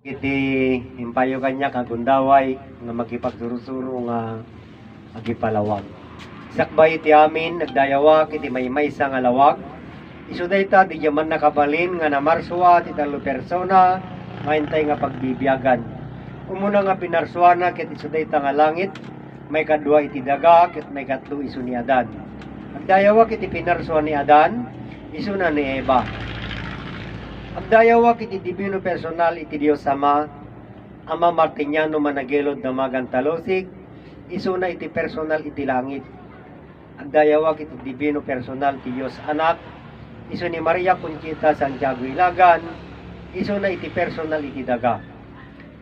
Iti himpayo kanya kagundaway nga magkipagsuro-suro nga agipalawag. Sakbay iti amin nagdayawak iti maymaysa nga lawag. Isu dayta di jaman nakabalin nga namarswa ti talo persona maintay nga pagbibiyagan. Umuna nga pinarswana ket isu dayta nga langit may kadua iti daga ket may katlo isu ni Adan. Nagdayawak iti pinarswa ni Adan isu na ni Eva. Agdayawak iti divino personal iti Dios Ama Martiniano managelod na magantalosig, iso na iti personal iti langit. Agdayawak iti divino personal iti Dios Anak, iso ni Maria Conchita Santiago Ilagan, iso na iti personal iti daga.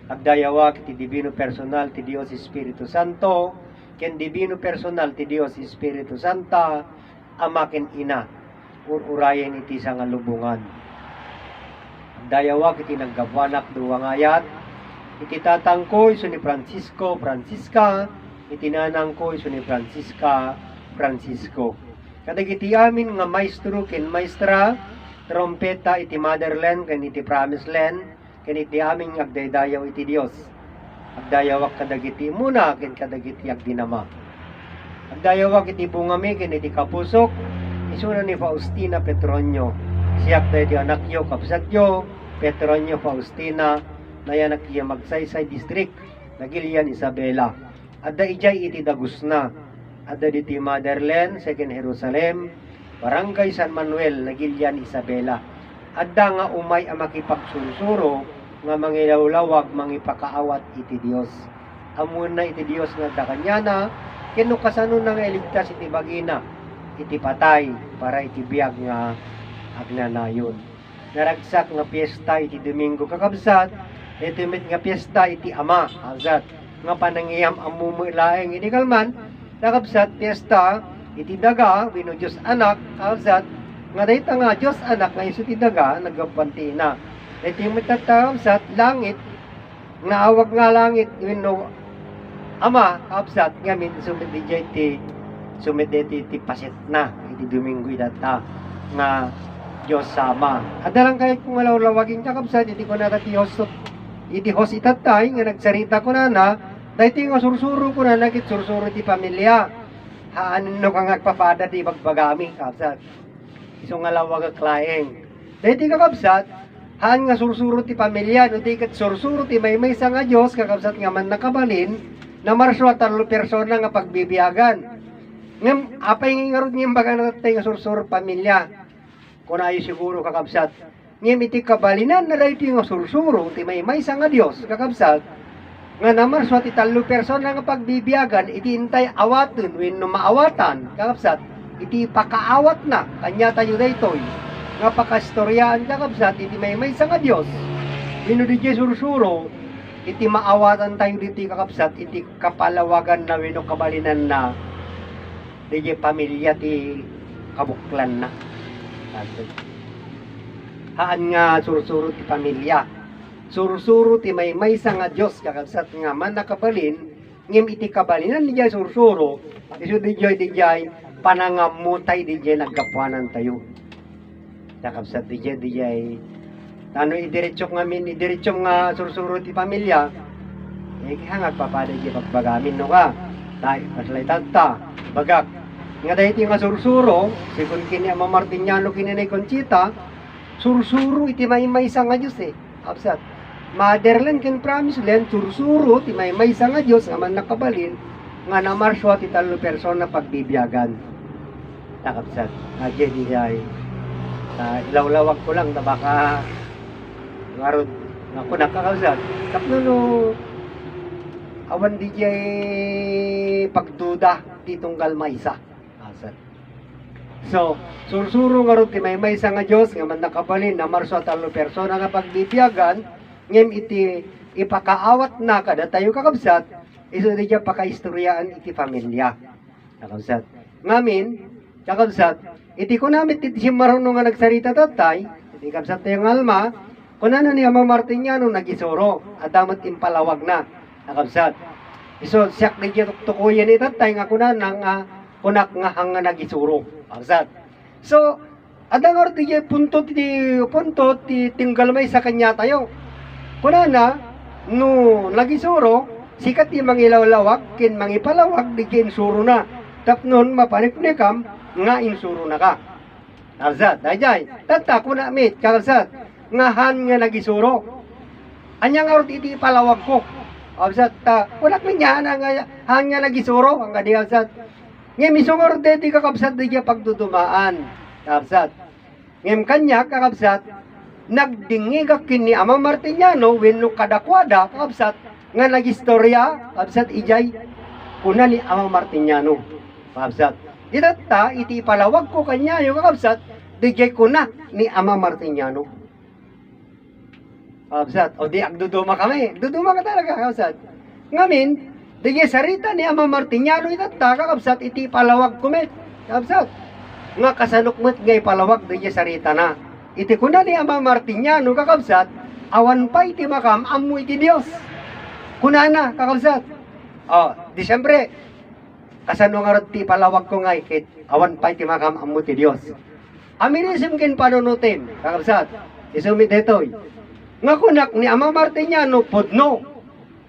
Agdayawak iti divino personal ti Dios Espiritu Santo, ken divino personal ti Dios Espiritu Santa, Ama ken Ina, ururayen iti sangalubungan. Dayawak iti naggabuanak duwang ayat, iti tatang ko iso ni Francisco, Francisca, iti nanang ko iso ni Francisca, Francisco. Kadagiti amin nga maestro ken maestra, trompeta iti motherland ken iti promised land, ken iti amin agdaydayaw iti Dios. Agdayawak kadagiti muna ken kadagiti agdinama. Agdayawak iti bungami ken iti kapusok, iso na ni Faustina Petronio. Siyak na iti anakyo kapsatyo, Petronio Faustina, na yan nakiya magsaysay district, nagilian Isabela. Adda ijay iti Dagusna, adda diti Motherland, Second Jerusalem, Barangay San Manuel, nagilian Isabela. Adda nga umay ang makipagsursuro, nga mangilawlawag, mangipakaawat iti Dios. Amun na iti Dios nga da kanyana, kinukasano na nga iligtas iti bagina, iti patay, para iti biyag nga agnanayon. Naragsak nga piyesta iti Domingo kakabsat, iti mit nga piyesta iti Ama, azat, nga panangiyam amumuilaeng iti kalman, kakabsat piyesta iti daga, wino Diyos Anak, azat, nga dayta nga Diyos Anak, nga iso iti daga, nagapanti na. Iti mit kakabsat, langit, nga awag nga langit, wino Ama, kakabsat, nga min sumit iti pasit na, iti Domingo idata, nga Diyos sama. Adalang kayo kung malawlawagin kakabsat, iti ko na iti host itatay, nga nagsarita ko na dahil nga sursuro ko na, nagit sursuro iti pamilya. Haanin no kang agpapada di bagbagami, kakabsat. Iso nga lawag klaeng. Dahil kakabsat, haan nga sursuro ti pamilya, no di kat sursuro ti may sa nga Diyos, kakabsat nga man nakabalin, na marswa talo persona nga pagbibiyagan. Ngam, apay nga rin nga baga natatay nga sursuro pamilya. Kung ayo siguro kakabsat, ngem iti kabalinan na dahi iti nga sursuro, iti may sa nga Diyos, kakabsat, nga naman so iti talo persona nga pagbibiyagan, iti intay awaten, wenno maawatan, kakabsat, iti pakaawat na, kanya tayo daytoy, nga pakastoryaan kakabsat, iti may sa nga Diyos, wenno di sursuro, iti maawatan tayo diti kakabsat, iti kapalawagan na wenno kabalinan na, di pamilya ti kabuklan na. Haan nga sursuro ti pamilya, sursuro ti may sa nga Diyos, kakabsat nga man nakabalin, ngem iti kabalinan di jay sursuro, iso di jay panangamutay di jay nagkapuanan tayo. Kakabsat di jay ano idiretso nga sursuro ti pamilya, kaya papada jay pagbagamin no ka, dahil paslay tanta, bagak, nga dahil iti nga sursuro, sigun kini Ama Martiniano kini Conchita, sursuro iti may sa nga Diyos Kapsat. Motherland ken promised land, sursuro iti may sa nga Diyos, nga man nakabalin, nga namarswa ti talo persona pagbibiyagan. Kapsat. Adye di ay, ilawlawag ko lang, na baka, ngarod, ako nakakapsat. Kapno no, awan di jay pagduda, titunggal maysa. So, sursuro nga ron ti may sa nga Diyos, nga man nakabalin, na marswa talo persona nga pagbibiyagan, ngem iti ipakaawat na kada tayo kakabsat, iso di dyan pakaistoryaan iti pamilya. Kakabsat. Ngamin, kakabsat, iti ko namit iti si marunong nga nagsarita tatay, iti kakabsat tayong alma, kung ano ni Ama Martiniano nagisuro, at damat impalawag na. Kakabsat. Iso, siyak di dyan tukuyan ni tatay, nga kunan nga kunak nga hanga nagisuro. Kakabsat. So, adang orti punto ti tinggal may sa kanya tayo. Kunana, no nagisuro, sikat di mangilawlawak, kin mangipalawak, di kin suro na. Tapnon, mapaniknikam, nga insuro na ka. Kalsat, dayjay, tata ko na mit, kalsat, ngahan nga nagisuro. Anyang arot iti palawag ko. Kalsat, kunak minyana nga, han nga nagisuro, ang kadi kalsat. Ngayon, misungor de, di kakabsat, di kaya pagdudumaan. Kalsat. Ngayon, kanya, kakabsat, nagdingig kini Ama Martiniano, wenno kadakwada, kakabsat, nga nagistorya, kakabsat, ijay, kuna ni Ama Martiniano. Kakabsat. Itata, iti palawag ko kanya, yung kakabsat, digay ko na ni Ama Martiniano. Kakabsat, o di agduduma kami. Duduma ka talaga, kakabsat. Ngamin, digay sarita ni Ama Martiniano, itata, kakabsat, iti palawag ko met. Kakabsat, nga kasanukmet ngay palawag, digay sarita na. Iti ko na ni Ama Martiniano, kakabsat, awan pa iti makam, amu iti Diyos. Kunana, kakabsat. O, di siyempre, kasano nga ti palawag ko nga ikit, awan pa iti makam amu ti Diyos. Aminisim kin panunutin, kakabsat, isumit detoy. Nga kunak ni Ama Martiniano, podno,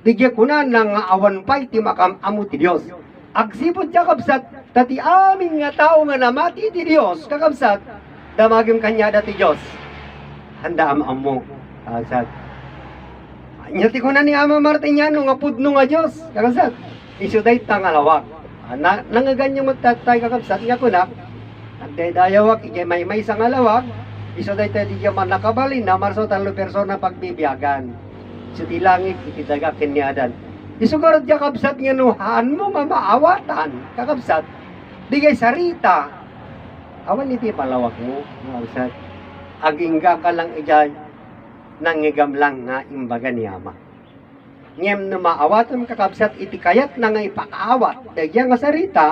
digya kunan nga awan pa iti makam amu ti Diyos. Agsipod siya kakabsat, tati amin nga tao nga namati ti Diyos, kakabsat, damagim kanya dati Diyos. Handa amu, kakabsat. Nyati ko na ni Ama Martiniano, nga podno nga Diyos, kakabsat. Isuday tangalawag. Nangaganyan magtatay kakabsat nga kunak, nagdayawak, may isang alawag, iso day tayo di man nakabalin na marso talo persona pagbibiyagan. Iso ti langit, iti daga kinyadan. Isugurad kakabsat nga nuhaan mo mamaawatan, kakabsat, di kay sarita, awan iti palawak mo, kakabsat, agingga ka lang ijay, nangigam lang nga imbaga ni Ama. Ngem na maawatan kakabsat iti kayat na nga ipakaawat dagyan nga sarita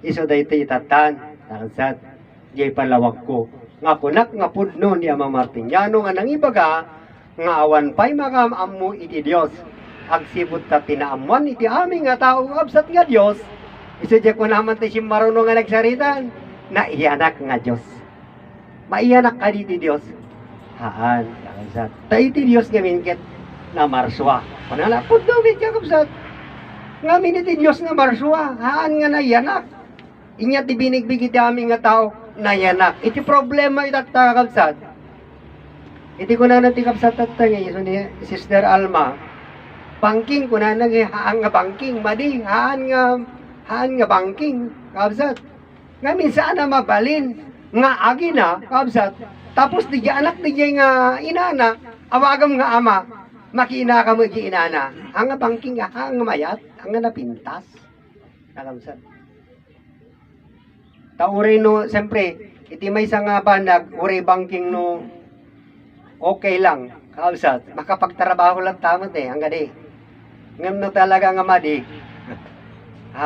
iso day iti itatan kakabsat jay palawag ko nga kunak nga pudno ni Ama Martiniano nga nangibaga nga awan pa'y makamamu iti Diyos agsibot ta tinaamuan iti aming nga tao kakabsat nga Diyos iso jay ko naman ti simaruno nga nagsaritan na iyanak nga Diyos maiyanak ka diti Diyos haan kakabsat ta iti Diyos nga minket na marswa. Panalapod daw, kakabsat. Nga miniti Diyos na marswa. Haan nga nayanak. Inya ti binigbigit aming nga tao nayanak. Iti problema itat kakabsat. Iti ko na natin kapsat at ngayon ni Sister Alma. Banking ko na haan nga banking. Madi, haan nga banking. Kakabsat. Nga minsan na mabalin. Nga agi na, kakabsat. Tapos di anak di nga inana. Awagam nga ama. Makina ka mo giinana. Ang bangking nga, ang mayat, ang napintas. Kakabsat. Tauri no, siyempre, iti may nga banag, uri bangking no, okay lang. Kakabsat. Makapagtrabaho lang tamad ang gadi. Ngam no talaga nga madi.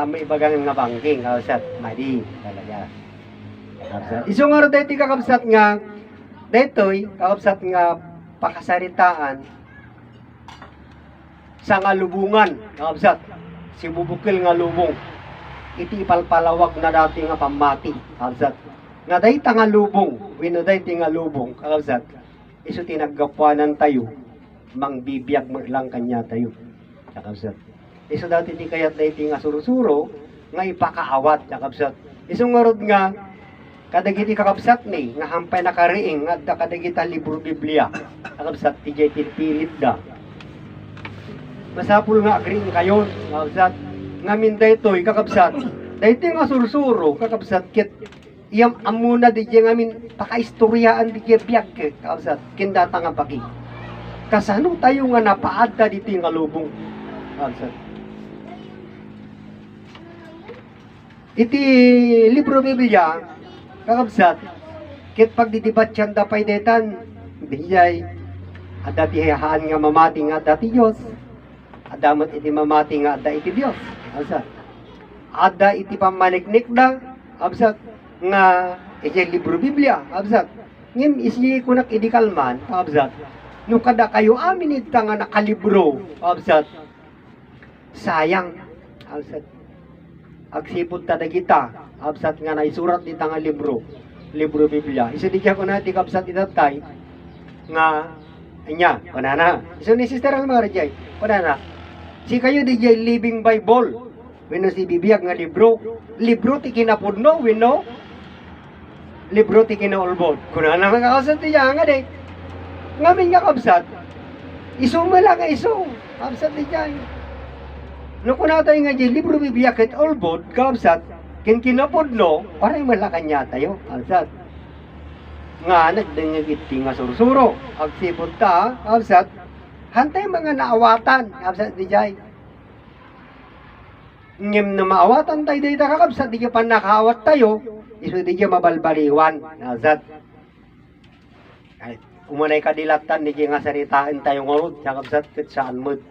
May bagang nga bangking, kakabsat. Madi, talaga. Kakabsat. Isungaro dito kakabsat nga, detoy, kakabsat nga, pakasaritaan, sa nga lubungan, kakabsat, si bubukil nga lubong, iti palpalawag na dati nga pamati, kakabsat, nga dahi nga lubong, wino dahi nga lubong, kakabsat, iso tinaggapuanan tayo, mangbibiyag mo lang kanya tayo, kakabsat, iso dati ti kayat dahi nga surusuro, nga ipakaawat, kakabsat, iso ngarod nga, kadagiti kakabsat ni, nga hampay nakariing, nga kadagita libro Biblia, kakabsat, ti jay pilit da, masapul nga agring kayo, kakabsat. Ngamin daytoy, kakabsat. Daytoy nga sursuro, kakabsat. Kit, iyam amuna di ngamin pakaistoryaan di biyak, kakabsat. Kindata nga paki. Kasano tayo nga napaadda dito nga lubong, kakabsat. Iti libro Biblia, kakabsat. Kit pag didibat siyan dapay detan, dijay, adati haan nga mamati nga dati Diyos. Adamat iti mamati nga ada iti Diyos. Absat. Ada iti pamaniknik da. Absat. Nga iti libro Biblia. Absat. Ngim isi kunak idikalman. Absat. Nung kada kayo amin ita nga nakalibro. Absat. Sayang. Absat. Agsipod tada kita. Absat nga naisurat ita nga libro. Libro Biblia. Isa di ko na iti kabsat itatay. Nga Anya, kunana. So ni Sister Alma rajay, kunana. Si kayo di jay living Bible. Wino si bibiyag nga libro. Libro ti kinapudno, wino. Libro ti kinaulbod. Kunana mga kakabsat ti nga de. Ngamin nga kabsat. Isumala nga iso. Kabsat ti jay. No kunatay nga jay libro bibiyag ket ulbod, kabsat. Kin kinapudno, paray malakan niya tayo. Kabsat. Nga nagdengagit nga sursuro. Agsipod ta, kabsat, hantay mga naawatan, kabsat di jay. Ngem na maawatan tayo dito kakabsat, di pa nakaawat tayo, iso di jay mabalbaliwan, kabsat. Umunay kadilatan, di jay nga saritaan tayo ngurod, kakabsat, kat saan mo't.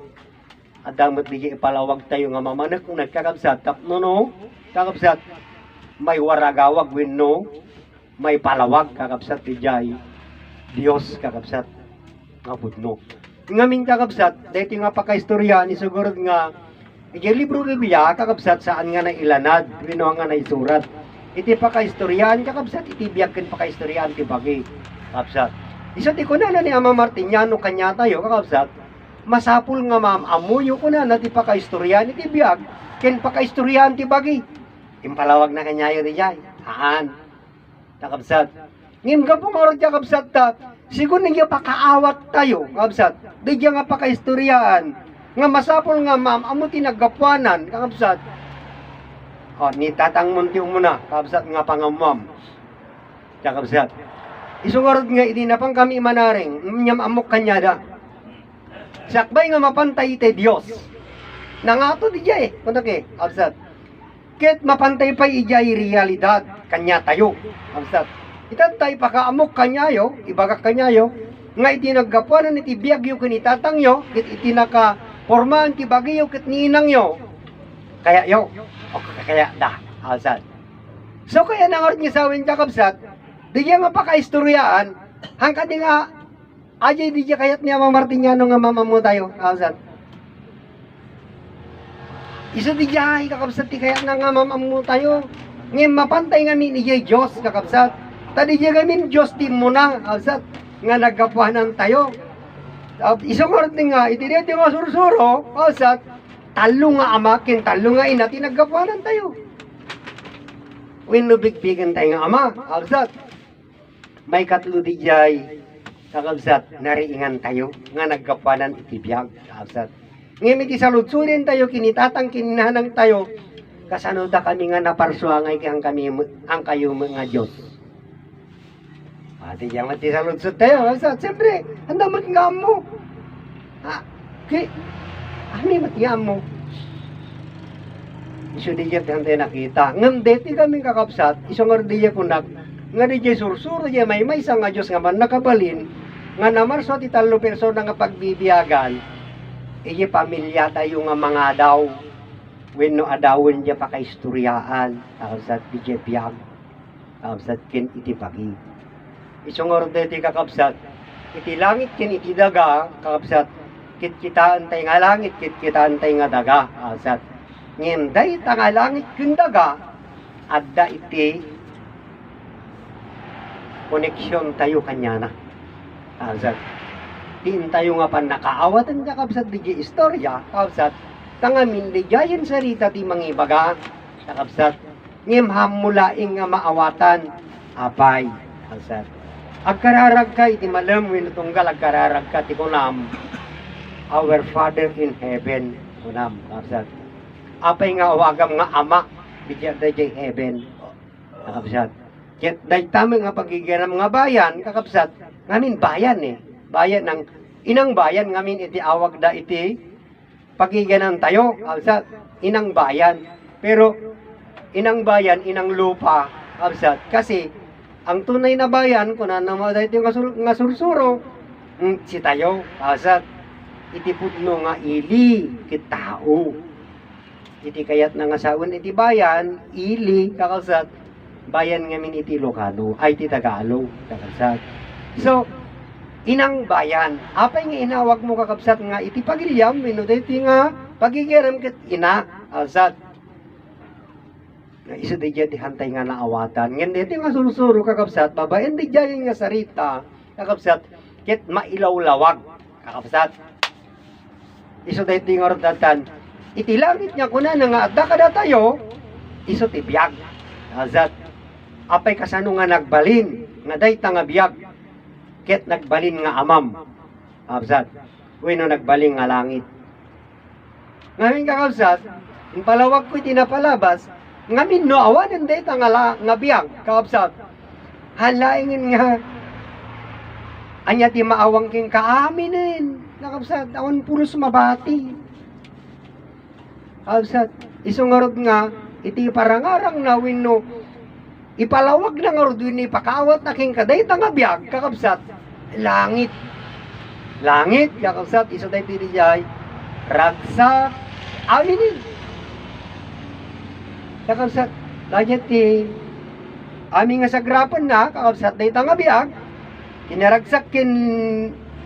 Adamot di jay ipalawag tayo nga mamanak, kung nagkakabsat, tapno no, kakabsat, may waragawag, win no, may palawag kakabsat ti jay Dios kakabsat nga pudno ngamin kakabsat dahito nga pakaistorya ni sugurod nga iti libro Biblia kakabsat saan nga nailanad wino nga naisurat iti pakaistoryan kakabsat iti biyakin pakaistoryan ti bagi kakabsat isa ti kunana ni Ama Martiniano kanya tayo kakabsat masapul nga amuyo kunana ti pakaistoryan iti biyag ken pakaistoryan ti bagi impalawag na kanyayo ti jay haan kakabsat. Ngim ka pumorot ka kabsat ta, siguro niya pakaawat tayo, kabsat. Di nga pakaistoryaan. Nga masapol nga ma'am, amo tinaggapuanan, kakabsat. O, ni tatang munti muna, kabsat nga pangamam. Kakabsat. Isungorot nga, hindi na pang kami manaring, nyam amok kanya da. Sakbay nga mapantay ite Diyos. Nangato di jay, kunake, kabsat. Ket mapantay pa ijay realidad kanya tayo. Amsat. Itantay pakaamok kanyayo, ibagak kanyayo, nga itinaggapuanan iti biyagyo kinitatangyo, ket itinaka pormaan ti bagyo ket niinangyo. Kaya yo, o kaya da, amsat. So kaya nangarot niya sa awin kakabsat, di nga mapakaistoryaan, hangka di nga, ajay di kayat niya Ama Martiniano nga mamamu tayo, amsat. Iso di jay kakabsat ti kaya nga mamamu tayo. Ngayon mapantay nga ni Diyos kakabsat. Tadi jay gamin Diyos din muna kakabsat. Nga nagkapuhanan tayo. Iso nga rin nga itinit yung sursuro kakabsat. Talo nga ama kin talo nga ina tinagkapuhanan tayo. When nubigbigan tayo nga ama kakabsat. May katlo di jay kakabsat nariingan tayo. Nga nagkapuhanan itibiyag kakabsat. Ngayon iti saludsunin tayo, kinitatang kininanang tayo, kasano da kami nga naparsuangay kang kami ang kayo mga Diyos. Ati yang iti saludsud tayo, siyempre, handa matngam mo. Ha, kay, ami matngam mo. Iso di jay tayo nakita. Ngam deti kami kakapsat, isong nga di jay kunak, nga di jay sursuro jay may sa nga Diyos nga man nakabalin, nga namarso ti talo persona nga pagbibiyagan, iya pamilya tayo nga mga daw wenno adawon diya pakaistoryaan kakabsat di jay piyag kakabsat kin iti pagi isungor deti kakabsat iti langit kin iti daga kakabsat kit kitaan tay nga langit kit kitaan tay nga daga kakabsat ngem day ta nga langit kin daga adda iti koneksyon tayo kanya na kakabsat din tayo nga pan nakaawatan kakabsat di istorya kakabsat tangamin di jayan sarita ti mangibaga kakabsat ngem hamulaing nga maawatan apay kakabsat agkararag ka iti malam wenno tunggal agkararag ka ti kunam our Father in heaven kunam kakabsat apay nga awagam nga ama di jay heaven kakabsat ket daytami nga pagigiram nga bayan kakabsat ngamin bayan bayan ng inang bayan ngamin iti awag da iti pagiganan tayo kabsat inang bayan pero inang bayan inang lupa kabsat kasi ang tunay na bayan kuno na dayto nga sursuro si tayo kabsat iti pudno nga ili ket tao iti kayat na nga saon iti bayan ili kakabsat bayan ngamin iti Ilocano ay iti Tagalog kakabsat so inang bayan. Apay nga inawag mo kakabsat nga iti pagilyam, minuditi nga pagigiram ket ina, alsat. Isu di jay hantay nga naawatan. Ngayon dito nga sursuro kakabsat, babaen di jay nga sarita, kakabsat, ket mailawlawag kakabsat. Isu dayto yung orodatan, iti langit niya kuna nga adda kada tayo, isu ti biyag. Kakabsat, apay kasano nga nagbalin, nga dayta nga biyag, ket nagbalin nga amam. Kakabsat, wenno nagbalin nga langit. Ngayon kakabsat, yung palawag ko'y tinapalabas, ngamin no awanan dayta nga biyag, kakabsat, halaingin nga, anya ti maawang king kaaminin, kakabsat, awan pulos mabati. Kakabsat, isungarod nga, iti parangarang na wenno, ipalawag na nga rodwin ni pakawat na king kadayta nga biyag, kakabsat, langit. Langit, kakabsat, iso tayo tinijay, ragsak, aminin. Kakabsat, lanyat ti, aming nga sagrapan na, kakabsat, dayta nga biyag, kinaragsak kin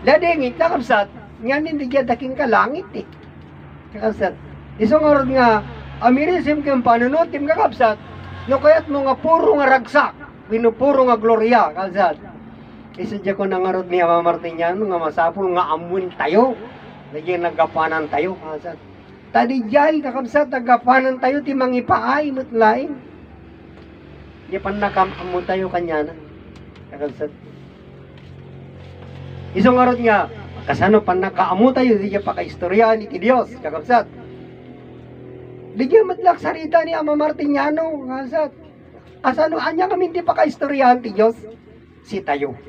ladingit, kakabsat, ngamin di daking kalangit eh. Kakabsat, iso nga nga, amirisim kin panunutim, kakabsat, no kaya't mo nga puro nga ragsak, pinupuro nga gloria, kakabsat. Isadya ko na nga rod ni Ama Martiniano nga masapul nga amun tayo. Lagi nagapanan tayo. Kakabsat. Tadi jay kakabsat nagapanan tayo ti mangipaay mo't lain. Di pa nakamamun tayo kanya na. Kakabsat. Isang nga rod nga, kasano pa nakaamu tayo, di pa kaistoryahan iti Diyos. Kakabsat. Di madlak sarita ni Ama Martiniano. Kakabsat. Kasano anya kami di pa kaistoryahan ti Diyos? Si tayo.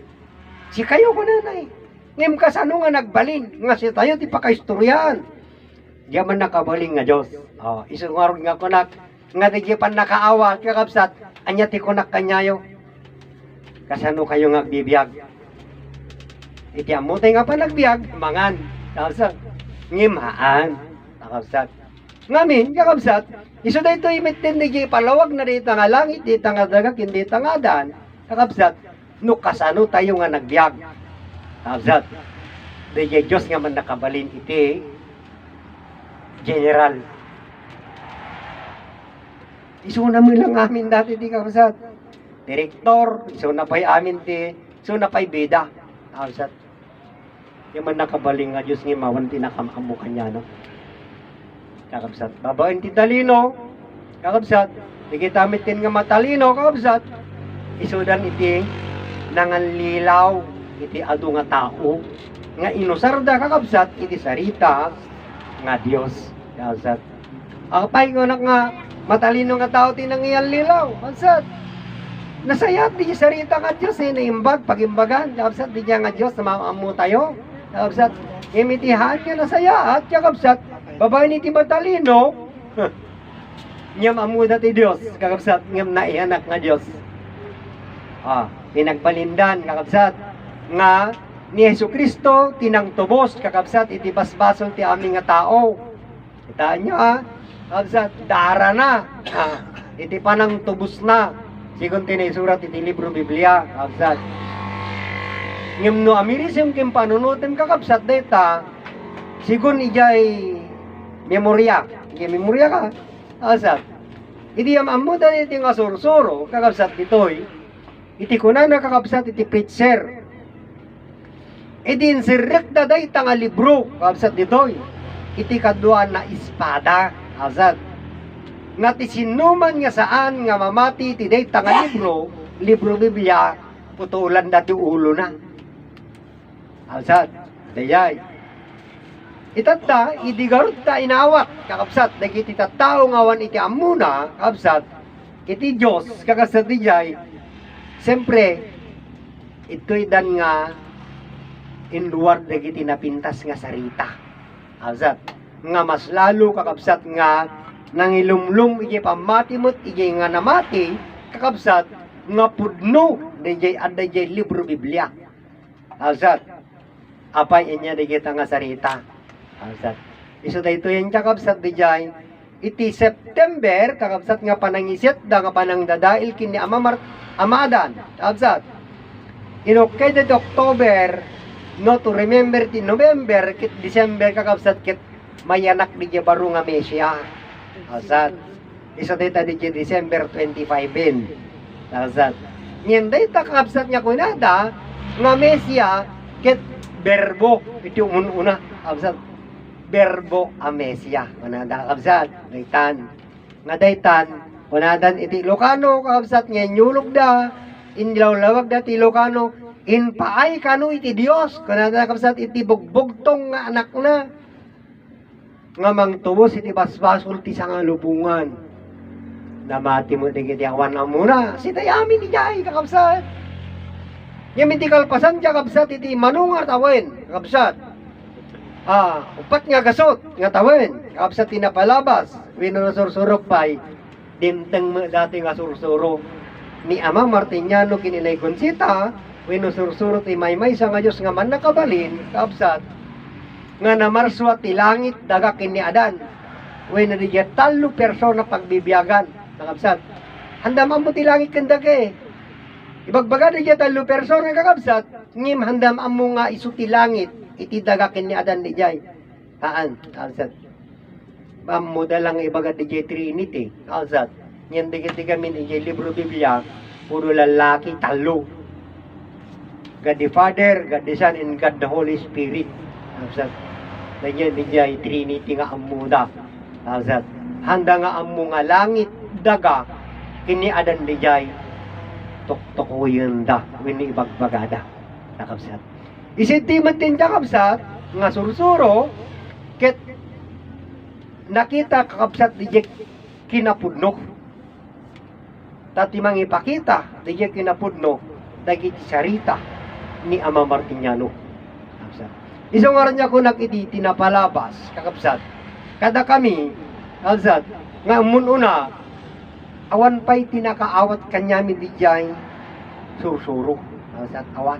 Si kayo ko nanay. Ngem kasano nga nagbalin. Nga si tayo ti pakaistoryahan. Di man nakabalin nga Diyos. Isang nga nga kunak. Nga di pa nakaawa. Kakabsat. Anya ti kunak kanyayo. Kasano kayo nga bibiyag. Iti amutay nga pa nagbiyag. Mangan. Kakabsat. Ngimaan. Kakabsat. Ngamin. Kakabsat. Iso da ito imitin di palawag na dito nga langit. Dito nga dagak. Hindi nga daan. Kakabsat. No kasano tayo nga nagbiag. Kakabsat. Diyay Diyos nga man nakabalin iti general. Iso na mo lang amin dati di kakabsat. Direktor, iso na pa'y amin ti, iso na pa'y beda. Kakabsat. Yung man nakabalin nga Diyos nga mawan tinakamamu kanya no. Kakabsat. Babain ti talino. Kakabsat. Digitamitin nga matalino. Kakabsat. Iso dan iti nanganlilaw iti adu nga tao nga inusarda kakabsat iti sarita nga Dios. Kakabsat. Akapay ko nga matalino nga tao tinangiyan lilaw. Kakabsat. Nasayat di sarita nga Dios naimbag pagimbagan. Kakabsat di nga Dios na maamu tayo. Kakabsat. Imitihan nga nasayat. Kakabsat. Babae ni ti matalino. Ngam amu dati Dios. Kakabsat. Ngam naianak nga Dios. Pinagbalindan kakabsat nga ni Jesucristo tinang tubos kakabsat iti basbasol ti aming nga tao. Kitaan nyo kakabsat dara na iti panang tubos na sigon tinisurat iti libro Biblia kakabsat. Ngem no amirisim kim panunutem kakabsat deta sigon ijay memorya. Ijay memorya ka kakabsat. Iti amamudan iti nga sursuro kakabsat ditoy iti kuna nakakabsat iti preacher. Iti insirek da day tanga libro. Kakabsat ditoy. Iti kadwa na espada. Kakabsat. Nga ti sinuman nga saan nga mamati iti day tanga libro. Libro Biblia. Putulan dati ulo na. Kakabsat. Dayay. Itata. Idigarot ta inawat. Kakabsat. Dagiti tattao ngawan iti amuna. Kakabsat. Iti Diyos. Kakabsat diyay. Siyempre, ito'y dan nga in luwag na giti napintas nga sarita. Kakabsat. Nga mas lalo kakabsat nga nangilumlum iji pamatimot iji nga namati kakabsat nga pudno DJ ada DJ libro Biblia. Kakabsat. Apay inya digita nga sarita. Kakabsat. Iso da ito yan kakabsat DJ iti September kakabsat nga panangisit da nga panangdadail kini Amadan, kakabsat. Okay that October, no to remember ti November, kit December kakabsat kit mayanak di baro nga Mesya. Kakabsat. Isa dita di December 25 bin. Kakabsat. Ngayon dita kakabsat niya kunada, nga Mesya, Ket berbo iti una kabsat berbo amnesia manada kabsat daytan nga daytan kunadan iti Ilocano kabsat nga nyulog da inlawlawag da ti Ilocano inpaay kanu iti Dios kunada kabsat iti bugbugtong nga anak na nga mangtubos iti basbasol ti sangalubungan namati mo digiti awan amuna si tayamin ni jay kakabsat. Yung iti kalpasan siya kabsat iti manungar tawin kabsat. Upat nga gasot nga tawin kabsat tinapalabas winursursurok pay dimteng mo dati nga sursuro ni Ama Martiniano kininay Consita winursursurok ti maymay sa nga Diyos nga man nakabalin kabsat nga namarswa ti langit daga kini adan win na diya talo persona pagbibiyagan kabsat handam mo ti langit kendake ibagbaga na dyan talo persona kakabsat, ngim handam amo nga isuti langit, iti dagakin ni adan di jay. Kakabsat. Amo dalang ibaga di jay Trinity, kakabsat. Ngayon di kami di jay libro Biblia, puro lalaki talo. God the Father, God the Son, and God the Holy Spirit. Kakabsat. Nandiyan di jay Trinity nga amo da. Kakabsat. Handa nga amo nga langit, daga, kini adan di jay. Tok-tokoyin da, wini ibagbagada nakabsat. Isitiman din kakabsat nga sursuro ket nakita kakabsat dijek kinapudno tati mangipakita dijek kinapudno dagiti sarita ni Ama Martiniano kakabsat. Isang oras niya ko nakiti tinapalabas kakabsat kada kami kakabsat nga mununa awan pa'y tinakaawat kanyamin di jay sursuro kakabsat awat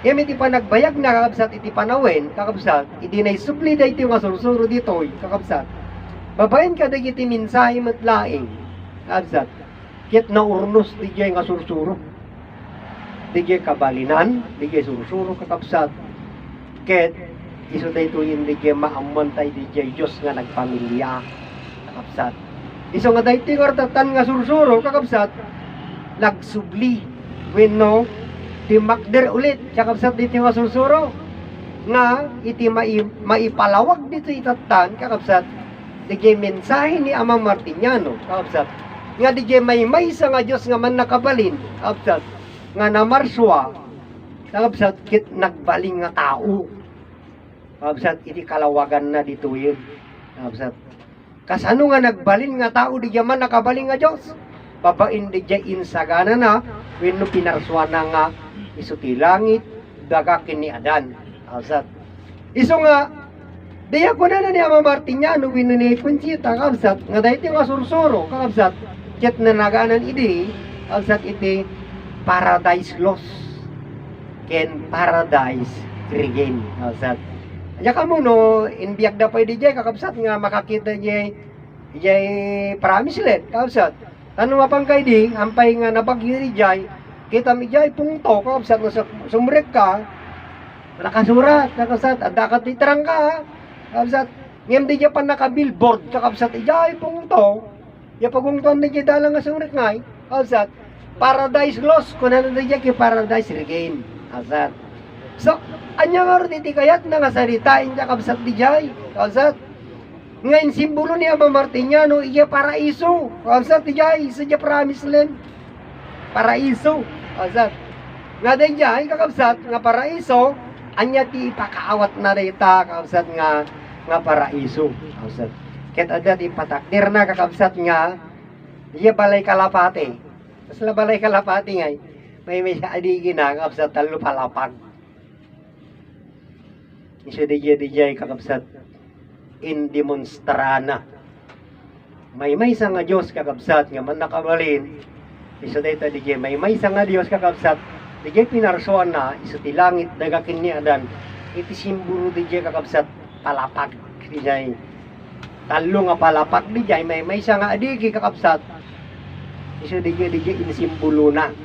yan iti pa nagbayag na kakabsat iti panawin kakabsat iti naisupli da iti nga sursuro ditoy kakabsat babayin ka iti minsahe matlaing kakabsat kit naurnos di jay nga sursuro di jay kabalinan di jay sursuro kakabsat kit iso da ito yung di jay maamantay di jay Diyos nga nagpamilya kakabsat. Iso nga dayti kartatan nga sursuro kakabsat lagsubli wenno ti makder ulit kakabsat dito nga sursuro nga iti maipalawag dito itatan kakabsat di mensahe ni Ama Martiniano kakabsat nga di may sa nga Dios nga man nakabalin kakabsat nga namarswa kakabsat kit nagbaling nga tao kakabsat iti kalawagan na dito yun kakabsat. Kasano nga nagbalin nga tao di man nakabalin nga Diyos. Babain di insagana na wenno pinarswa na nga iso ti langit dagakin ni adan. Kabsat. Iso nga diya ko na ni Ama Martiniano wenno ni Consita kabsat nga dayti nga sursuro kabsat ket nanaganan idi kabsat iti paradise lost ken paradise regain kabsat. Aja kamu no inbiyak da pwede jay kakabsat nga makakita jay promise let kakabsat. Ano mapang kay di ampay nga nabagyiri jay kita mi jay pungto kakabsat nga sumrek ka nakasurat kakabsat adda ka titrang ka kakabsat ngem di jay pa naka-billboard kakabsat jay pungto ya pagungton di jay dalang nga sumrek ngay kakabsat paradise lost kunan di jay ki paradise regain kakabsat. So, anya nga rin iti kayat na nga saritain niya kabsat di jay. Kabsat. Ngayon, simbolo ni Ama Martiniano, iya paraiso. Kabsat di jay, isa dya promise land. Paraiso. Kabsat. Nga di jay, kakabsat, nga paraiso, anya ti ipakaawat na rita, kabsat nga paraiso. Kabsat. Ket adat ipatakdir na kakabsat nga, iya balay kalapati. Tapos na balay kalapati ngay, may adigi na, kabsat talo palapag. Iso DJ kakabsat in demonstrana. May sa nga Diyos kakabsat nga man nakabalin. Iso dayta DJ may sa nga Diyos kakabsat. DJ pinarsoan na iso ti langit dagakin ni adan. Iti simbolo DJ kakabsat palapag. DJ talo nga palapag DJ may sa nga adigi kakabsat. Iso DJ in simbolo na.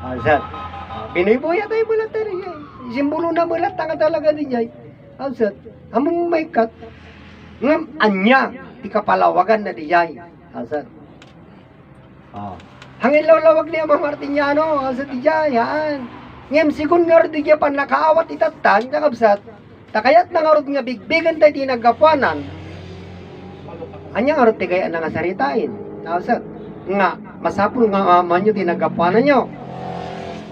Kakabsat. Binibuya tayo mulat tayo DJ. Simbolo na mulat nga talaga DJ. Kakabsat. Among may kat. Ngam anya ti kapalawagan na DJ. Kakabsat. Hangin lawlawag ni Ama Martiniano. Kakabsat DJ. Haan. Ngem sigun nga rin di pan nakaawat itatan, kakabsat, takayat na nga rin nga bigbigan tayo tinagapuanan, anya nga rin tigayaan na nga saritain. Kakabsat, nga, masapul nga man nyo tinagapuanan nyo.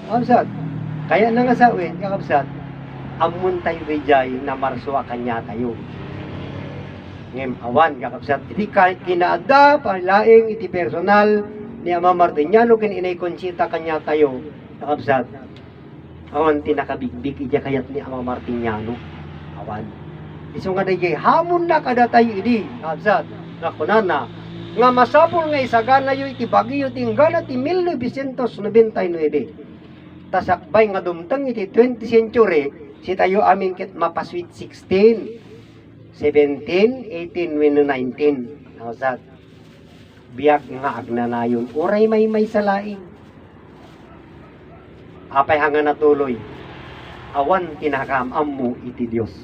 Kakabsat, kaya na nga sa uwin, kakabsat, amun tayo bejay na marswa kanya tayo. Ngem awan, kakabsat, iti kinaada, palaing, iti personal, ni Ama Martiniano, kin inay konsita kanya tayo. Kakabsat, awan tinakabigbig ija kayat ni Ama Martiniano. Awan. Iso nga dayjay hamon na kada tayo idi. Kakabsat, nakunana, nga masapul nga isagana yo iti bagyo tinggana ti 1999. Tasakbay nga dumtang iti 20th century, si tayo amin kit mapasweet 16, 17, 18, 19. Kakabsat, biyak nga agnanayon, uray may salaing. Apay hanga natuloy, awan kinakaamam mo iti Diyos.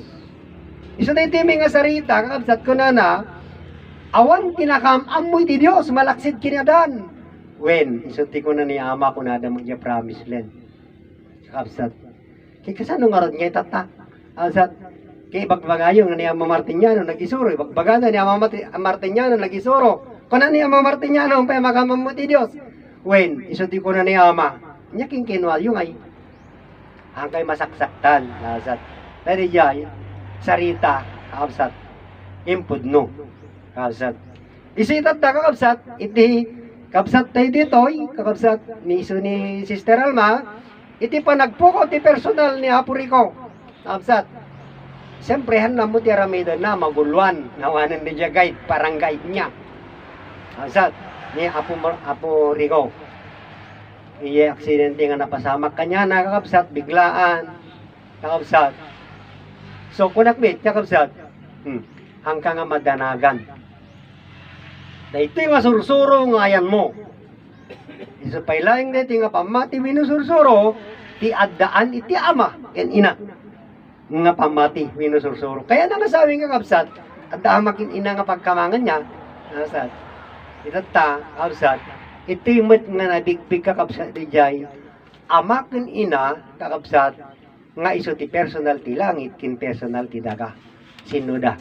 Iso na iti nga sarita, kakabsat ko na, awan kinakaamam mo iti Diyos, malaksid kinadan. When, iso ti ko na ni Ama ko na magya promise land. Kakabsat, kaya kasano nga ron nga itata? Kakabsat, kaya bagbagayo nga ni Ama Martiniano nag-isuro, bagbagana ni Ama Martiniano nag-isuro, kuna ni Ama Martiniano ang payamagamam mo ti Diyos. When, iso ti ko na ni Ama, nya king kinwa yung ay hangkay masaksaktan nasat tadi jay sarita kakabsat impudno kakabsat isitat ta kakabsat iti kakabsat tayo ditoy kakabsat ni iso ni Sister Alma iti panagpuko ti personal ni Apo Rico kakabsat siyempre hanam mo ti aramida na maguluan nawanan ni guide parang guide niya kakabsat ni Apo Rico iya aksidente nga napasamak kanya nakakabsat biglaan kakabsat so kunakbit kakabsat hangka nga madanagan na ito nga sursuro nga ayan mo iso pailaing na ito nga pamati minusursuro ti addaan iti ama ken ina nga pamati minusursuro kaya na nasawing kakabsat addaan ken ina nga pagkamangan niya kakabsat itata kakabsat iti met nga nabigbig kakabsat di jay ama ken ina kakabsat nga iso ti personal ti langit ken personal ti daga sinuda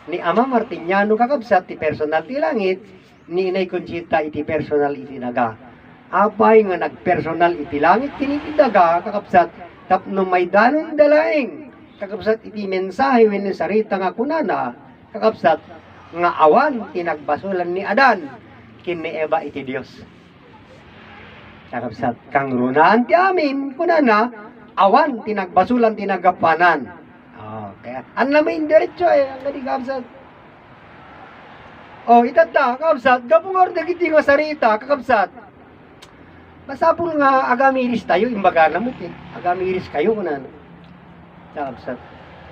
ni Ama Martiniano kakabsat ti personal ti langit ni Inay Conchita iti personal iti daga apay nga nagpersonal iti langit ken iti daga kakabsat tapno may danon dalaeng kakabsat iti mensahe wenno sarita nga kunana kakabsat nga awan tinagbasulan ni Adan kin ni Eva iti Dios. Kakabsat kang runaan ti amin kunana awan tinagbasulan tinagapanan. Kaya an main diretso ang gadi kakabsat. Itata kakabsat gapungor dagiti nga sarita kakabsat. Masapul nga agamiris tayo imbaga na mo ti. Agamiris kayo kunana. Kakabsat.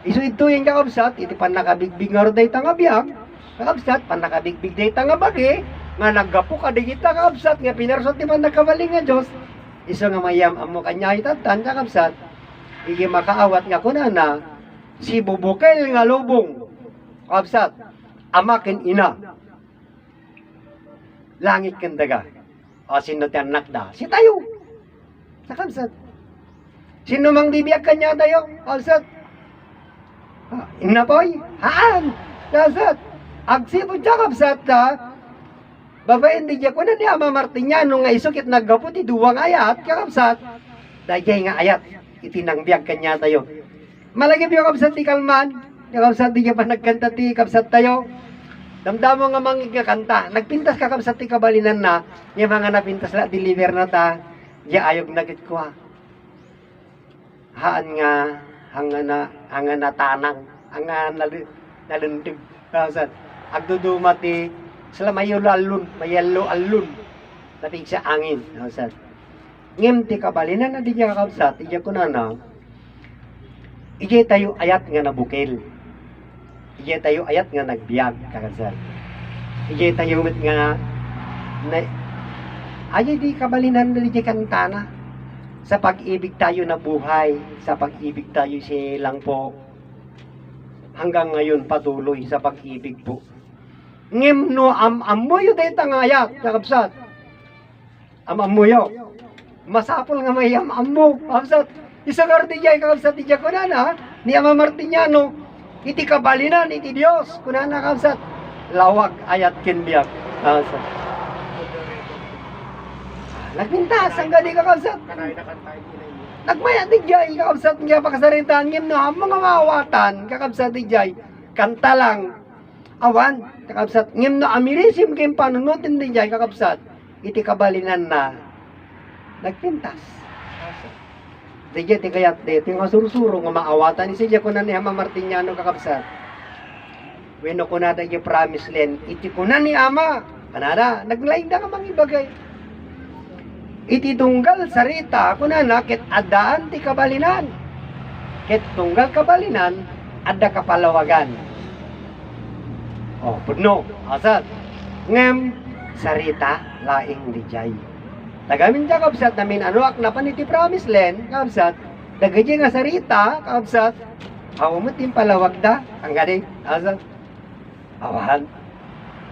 Isu ito yung kakabsat iti panakabigbig nga roday tanga biyag. Kakabsat panakabigbig day tanga bagi nga naggapo ka di kita kakabsat nga pinarsot ti man nagkabali nga Diyos iso nga mayam amo kanya itatan kakabsat igi makaawat nga kunana si bubukel nga lubong kakabsat ama ken ina langit ken daga sino ti anak da si tayo kakabsat sino mang bibiyag kanya tayo kakabsat ina poy haan kakabsat agsipo kakabsat babaen di ko na ni Ama Martiniano nga isukit naggapo ti duwang ayat kakabsat dayjay nga ayat itinangbiag kanya tayo malagi biyo kakabsat ti kalman kakabsat di pa nagkanta ti kakabsat tayo damdamo nga mangigakanta nagpintas kakabsat ti kabalinan na yung mga napintas na deliver na ta di ayog nagit ko haan nga hanga na tanang hanga nalundig kakabsat agduduma ti sila mayelo alun tapig sa angin kakabsat ngem ti kabalinan na di kakabsat ija ko na ija tayo ayat nga nabukel ija tayo ayat nga nagbiag kakabsat ija tayo met nga aya di kabalinan na di kantana sa pag-ibig tayo na buhay sa pag-ibig tayo silang po hanggang ngayon patuloy sa pag-ibig po ngem no amoyo day tangayat kakabsat amamoyo masapol nga may ammo. Kapsat, isa karti jay kapsat iti kunana, ni Ama Martiniano, iti kabalinan, iti Dios, kunana kapsat, lawag ayat kinbiyak. Kapsat. Nagpintas, ang gani ka kapsat. Nagmaya di jay, kakabsat nga pakasarintahan ngim no, mga mawatan, kakabsat di jay, kanta lang, awan, kakabsat, ngim no, amirisim kim panunutin di jay, kakabsat, iti kabalinan na, nagpintas. Di jay, ti kayat di, ti nga sursuro, nga maawatan, isi jay ko na ni Ama Martiniano, kakabsat, wino ko na da jay promise len, iti ko na ni Ama, kanada, naglaing na ka mga ibagay. Iti tunggal sarita kunana ket adaan ti kabalinan. Ket tunggal kabalinan adda kapalawagan. Oh, pudno, asat. Ngem sarita laing dijay. Tagamin ta kabsat namin anuak na paniti promise len, kabsat. Dagiti nga sarita, kabsat. Awamot tim palawag da, ang gani, asat. Awan.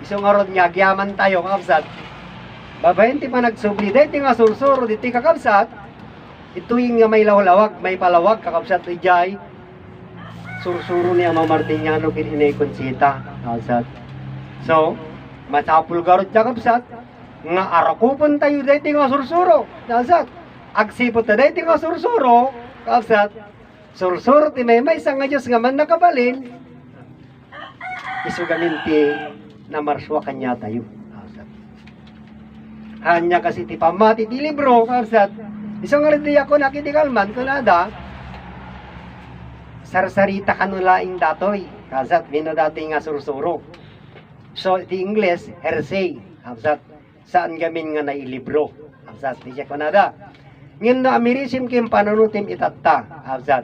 Isong arod nga gyaman tayo, kabsat. Babayin ti pa nagsubli, dahil ti nga sursuro, di ti kakabsat, ito yung nga may lawlawag, may palawag, kakabsat ti jay, sursuro ni Ama Martiniano, kininay konsita, kakabsat. So, masapul garot kakabsat, nga arakupon tayo dahil ti nga sursuro, kakabsat. Agsipot na dahil ti nga sursuro, kakabsat, sursuro ti may sa nga Diyos nga man nakabalin, isugamin ti na marswa kanya tayo. Hanya kasi ti pamati ti libro, kapsat. Isang nga rin ako nakitikalman, kunada, sarsarita kanulaing datoy, kapsat, mino dati nga sursuro. So, ti English, hearsay, kapsat, saan gamin nga nailibro, kapsat, ti siya kunada. Ngayon na amirisim kim panunutim itatta, kapsat.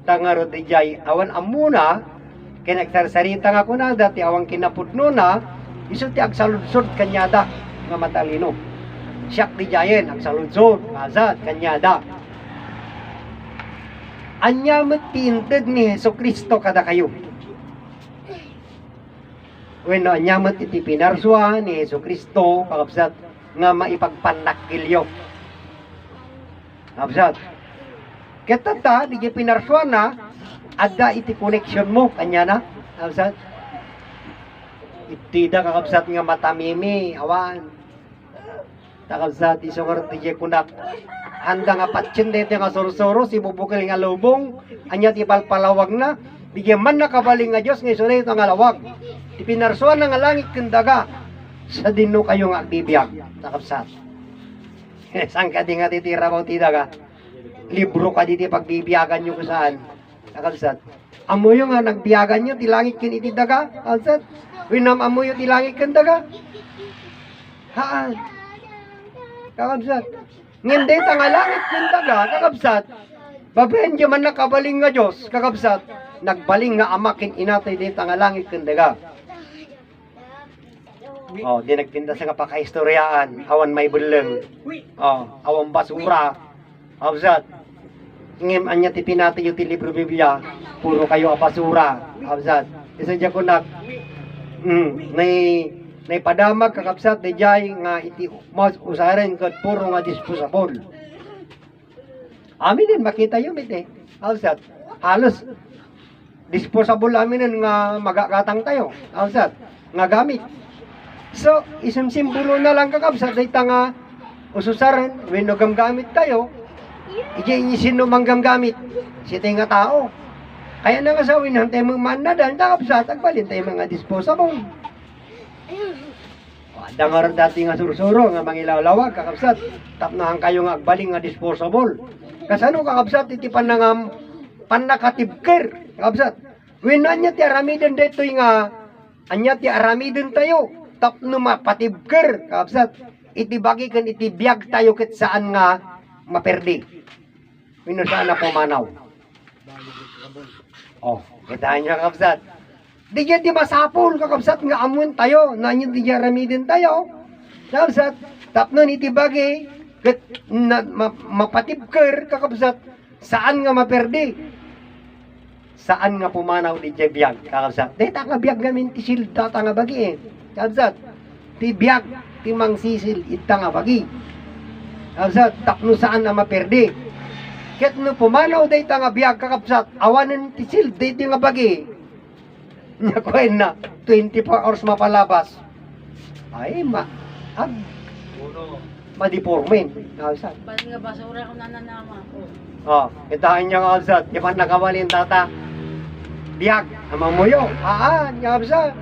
Tangaro ti jay, awan amuna, kinagsarsarita nga kunada, ti awang kinaputno na, iso ti agsaludsod kanyada, nga matalino. Siyak di jayen, ang saludsod, mazat, kanyada. Anya matintid ni Heso Kristo kada kayo. Bueno, anya iti pinarswa ni Heso Kristo, kakabsat, nga maipagpanakilyo. Kakabsat. Katata, di pinarswa na, ada iti connection mo, kanya na, kakabsat. Itida kakabsat nga matamimi, awan. Kakabsat, isong artije kunak. Handa nga patsin dito nga sursuro, si bubukil nga lubong, anya ti palpalawag na, bigyan man nakabaling nga Diyos, nga isunay ito nga lawag. Ipinarsuan na nga langit kendaga, sa dino kayo nga agbibiyag, kakabsat. Saan ka di nga titira mo tida ka? Libro ka diti pagbibiyagan nyo kusaan, kakabsat. Amo yung nga nagbiyagan nyo, ti langit kin itidaga, kakabsat. Winam amo yung ti langit kendaga. Haan. Kakabsat. Ngindi nga langit kendaga, kakabsat. Babayan dyan man nakabaling nga Diyos, kakabsat. Nagbaling nga amakin inatay dito nga langit kendaga. Oh, di nagtinda sa nga pakahistoryaan, awan may buleng. Oh, awan basura. Kakabsat. Ngim anya ti pinati yung ti libro Biblia, puro kayo basura. Kakabsat. Isa dyan ko nay padamag kakabsat di jay nga iti mas usaren kat puro nga disposable. Amin din makita yun iti. Kakabsat. Halos disposable amin nga magakatang tayo. Kakabsat. Nga gamit. So, isang simbolo na lang kakabsat day nga ususaren wenno gamgamit tayo. Ije sino manggamgamit? Si nga tao. Kaya na nga sa winang tayo mga manadan, kakabsat, agbalin tayo mga disposable. Dangar dati nga sursuro, nga mangilawlawag, kakabsat, tapnahan kayo nga agbaling nga disposable. Kasano kakabsat, itipan na nga panakatibker, kakabsat. Winanya ti aramiden dito nga, anya ti aramiden tayo, tapno mapatibker, kakabsat. Itibagi kan itibiyag tayo kit saan nga maperdi. Wino saan na pumanaw. Oh, kitaan nyo kakabsat. Di di masapol kakabsat nga amun tayo, nanyo di ramidin tayo. Kakabsat, tapno itibagi kit mapatibker, kakabsat. Saan nga maperdi? Saan nga pumanaw di biyag, kakabsat. Dita nga biyag namin ti silda nga bagi eh. Kakabsat, ti biyag, ti mang sisil ita nga bagi. Kabsat, tapno saan na maperdi. Ket no pumanaw day ta nga biyag kakabsat, awanen tisil day ti nga bagi. Nya kwen na 24 hours mapalabas. Ay ag madipormen. Kabsat. Balik nga basura ko nananama. Oh, kitain niya kabsat, di pa nakawalin tata. Biyag, amamuyo. Kabsat.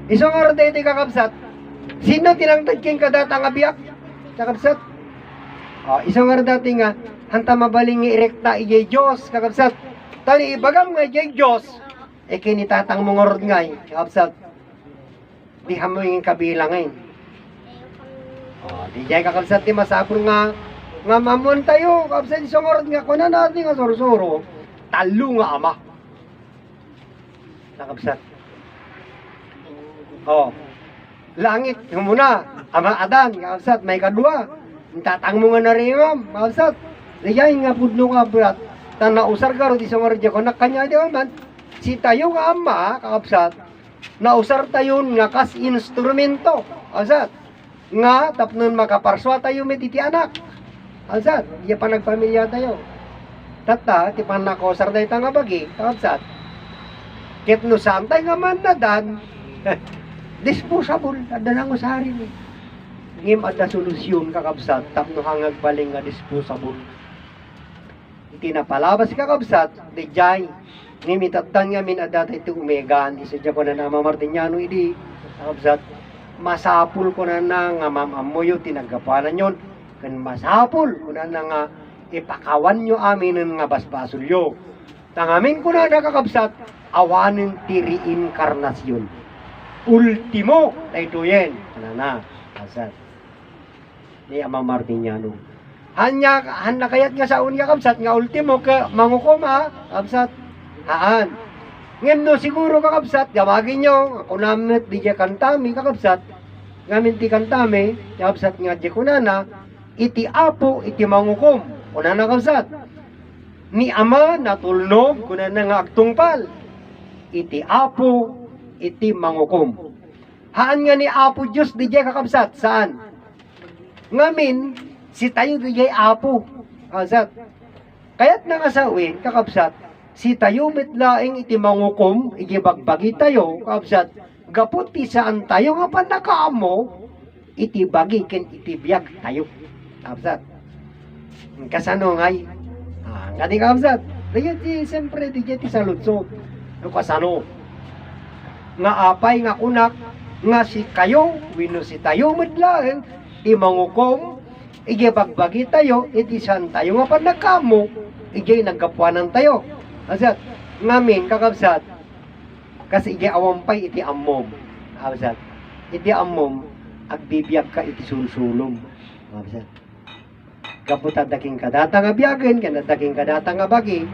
Isang araw day ti kakabsat. Sino tinangtad king kadata nga biyag? Kakabsat. Isang araw dati nga, hanta mabaling nga irekta iyay Diyos, kakabsat. Tani ibagam nga iyay Diyos, kinitatang mong orod ngay, kakabsat. Di hamo yung kabilang ngayon. Di jay kakabsat, di masapul nga mamon tayo, kakabsat, isang orod nga, kunan natin nga soro-soro, talo nga ama. Kakabsat. Langit, yung muna, ama Adan, kakabsat, may kadua. Tatang mo nga na rin kakabsat. Diyan nga pudno ka, brat. Nausar ka ro, di sa marja ko, nakanya di man. Si tayo nga ama, kakabsat, nausar tayo nga kas instrumento, kakabsat. Nga, tapnon makaparswa tayo may titi anak. Kakabsat, iya pa nagpamilya tayo. Tata, ti pa nakosar tayo nga bagi, kakabsat. Ket no santay nga man na dan, disposable, ada nang usari ni. Ngim ada solusyon kakabsat, tapno hangag baling nga disposable. Iti napalabas kakabsat, di jay, ngim itatan nga min ada iti umegan, isadya ko na nama Martiniano idi, kakabsat, masapul ko na nga mamamoyo, tinagapanan yon, kan masapul ko na nga ipakawan nyo amin nga basbasulyo. Tangamin ko na kakabsat, awanin ti reinkarnasyon. Ultimo na ito yan. Kanana, kasat. Ni Ama Martiniano. Hanya kayat nga sa unya kabsat, nga ultimo ka mangukoma, kabsat. Haan. Ngayon no, siguro kakabsat, gamagin nyo, ako namit di dya kantami, kakabsat. Ngamin ti kantami, kakabsat nga dya kunana, iti apo, iti mangukom. Kunana kabsat. Ni Ama natulnog, kunana nga agtungpal. Iti apo, iti mangukom. Haan nga ni Apo Diyos di jay kakabsat. Saan? Ngamin, si tayo di jay Apo. Kakabsat. Kaya't nangasawin, kakabsat, si tayo mitlaing iti mangukom, iti bagbagi tayo, kakabsat, gapot ti saan tayo nga pa nakaamo, iti bagi ken iti biyag tayo. Kakabsat. Kasano ngay? Nga di kakabsat. Diyan ti, siyempre, di jay ti saludsot. Kasano? Nga apay nga kunak nga si kayo wino si tayo medlaeng ti mangukom ige bagbagi tayo iti san tayo nga panagkamo ige nagkapuanan tayo asat ngamin kakabsat kasi ige awampay iti ammom kakabsat iti ammom agbibiyag ka iti sulsulom kakabsat kaputa daking kadata nga biyagen kana daking kadata nga bagi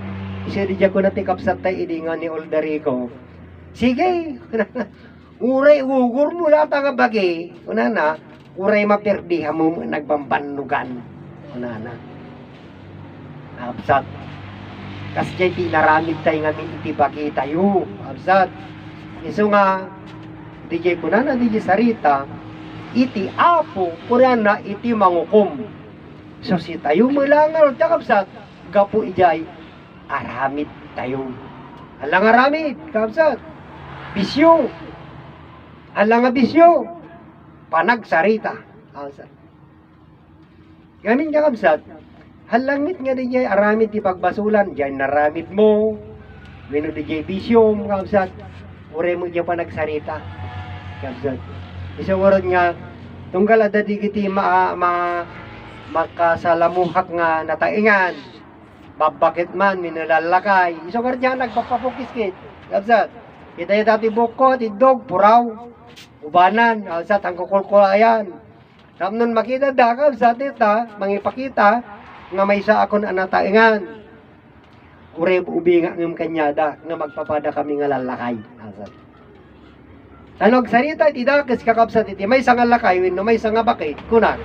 isa di ko na ti kapsat tayo idi nga ni Oldarico. Sige, uray ugur mo lata nga bagi. Unana, uray maperdi mo nagbambanugan. Unana. Absat. Kasi ti naramid tayo nga iti bagi tayo. Absat. Iso nga, di jay kunana di jay sarita, iti apo, kunana iti mangukom. So si tayo malangal, kakabsat, gapo ijay, aramid tayo. Alang aramid, kakabsat. Bisyo. Alang nga bisyo. Panagsarita. Kakabsat. Gamin kakabsat. Halangit nga di jay aramid ti pagbasulan. Diyan naramid mo. Wino di jay bisyo. Kakabsat. Ure mo diyan panagsarita. Kakabsat. Isang warad nga. Tunggal ada di kiti makasalamuhak nga nataingan. Babakit man, minalalakay. Isang warad nga nagpapapukis kit. Kakabsat. Kita yung dati bukot, idog, puraw, ubanan, sa tangkukulkulayan. Namnon makita dakab sa tita, mangipakita, nga may sa akon anataingan. Ure ubinga ng kanyada, nga magpapada kami nga lalakay. Tanog sarita, itidakis kakabsat iti, may sanga lakay, wino may sanga bakit, kunan.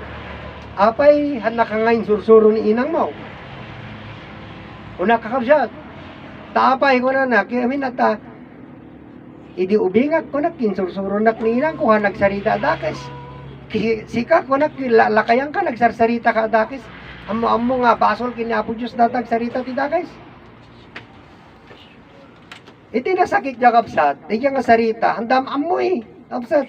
Apay, hanak ka ngayon sursuro ni inang mo. Una kakabsat. Taapay ko na na, kaya minata, idi ubingat ko na kinsursurunak ni inang kuha nagsarita dakes. Sika ko lakayan ka, nagsarsarita ka dakis. Amo nga, basol kinapo Diyos datag sarita ti dakis. Iti nasakit niya kapsat, di nga sarita, handam amo kapsat.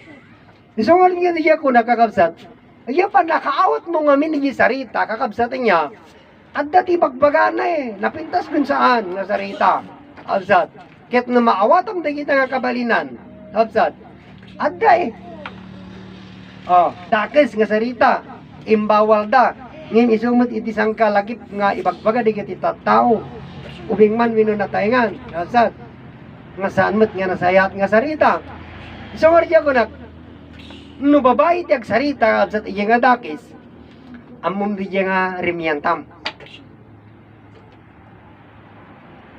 Isungal nga di ko nakakapsat, ay pa nakaawat mo nga minigi sarita, kakapsat niya, at dati bagbagana napintas kung saan nga sarita, kapsat. Ket na maawatang di kita nga kabalinan, kapsat. At dakis nga sarita, imbawal da, ngim isumot iti sangka lakip nga ibagbaga di kiti tao, ubing man wino na taingan, kapsat. Nga saan mo't nga nasayat nga sarita. So nga ko no babae tiyag sarita kapsat iya nga dakis, amom di nga rimyantam.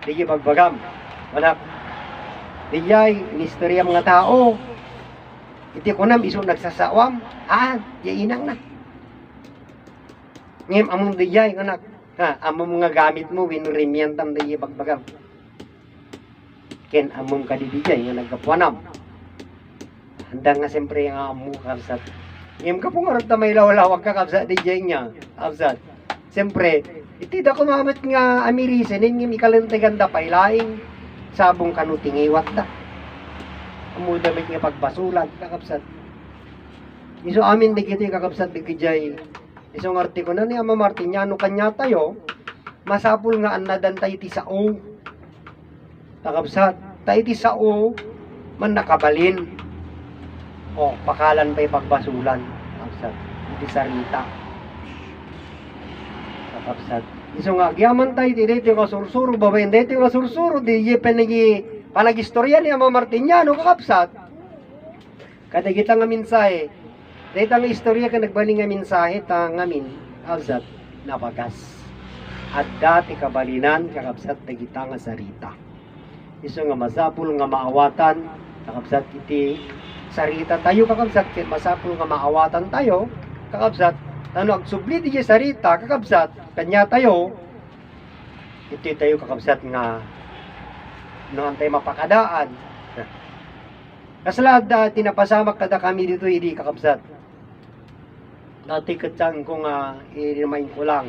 Di pagbagam. Wala. Di inistorya mga tao. Iti ko nam iso nagsasawam. Inang na. Ngem amom di anak. Amom nga gamit mo wino rimyantam di pagbagam. Ken amom kadibigay nga nagkapuanam. Handa nga siyempre nga amo kapsat. Ngem ka pong arot na may lawak ka kapsat DJ niya. Kapsat. Siyempre, itida ko mamat nga amirisenin ngem ikalantiganda pailaing sabong kanutingiwat da. Amo damit nga pagbasulat kakapsat. Iso amin di kiti kakapsat di kijay. Isong artiko na ni Ama Martiniano kanya tayo, masapul nga anadan tayo ti sao. Kakapsat, tayo ti sao, man nakabalin. Pakalan pa'y pagbasulan. Kakapsat, iti sarita. Kakapsat. Iso nga, giyaman tayo, di dito yung kasursuro, babayin, dito yung kasursuro, di panagistorya ni Ama Martiniano, kakapsat. Kada kita nga minsahe, dito ang istorya ka nagbaling nga minsahe, ta ngamin, kakapsat, napagas. At dati kabalinan, kakapsat, kita nga sarita. Iso nga masapul nga maawatan, kakapsat iti sarita tayo kakapsat, ket masapul nga maawatan tayo, kakapsat, agsubli di sarita, kakapsat, kanya tayo, iti tayo kakapsat nga, noon tayo mapakadaan. Kasalad tinapasamak kada kami dito, hindi kakapsat. Dati katsang ko nga, i-remind ko lang,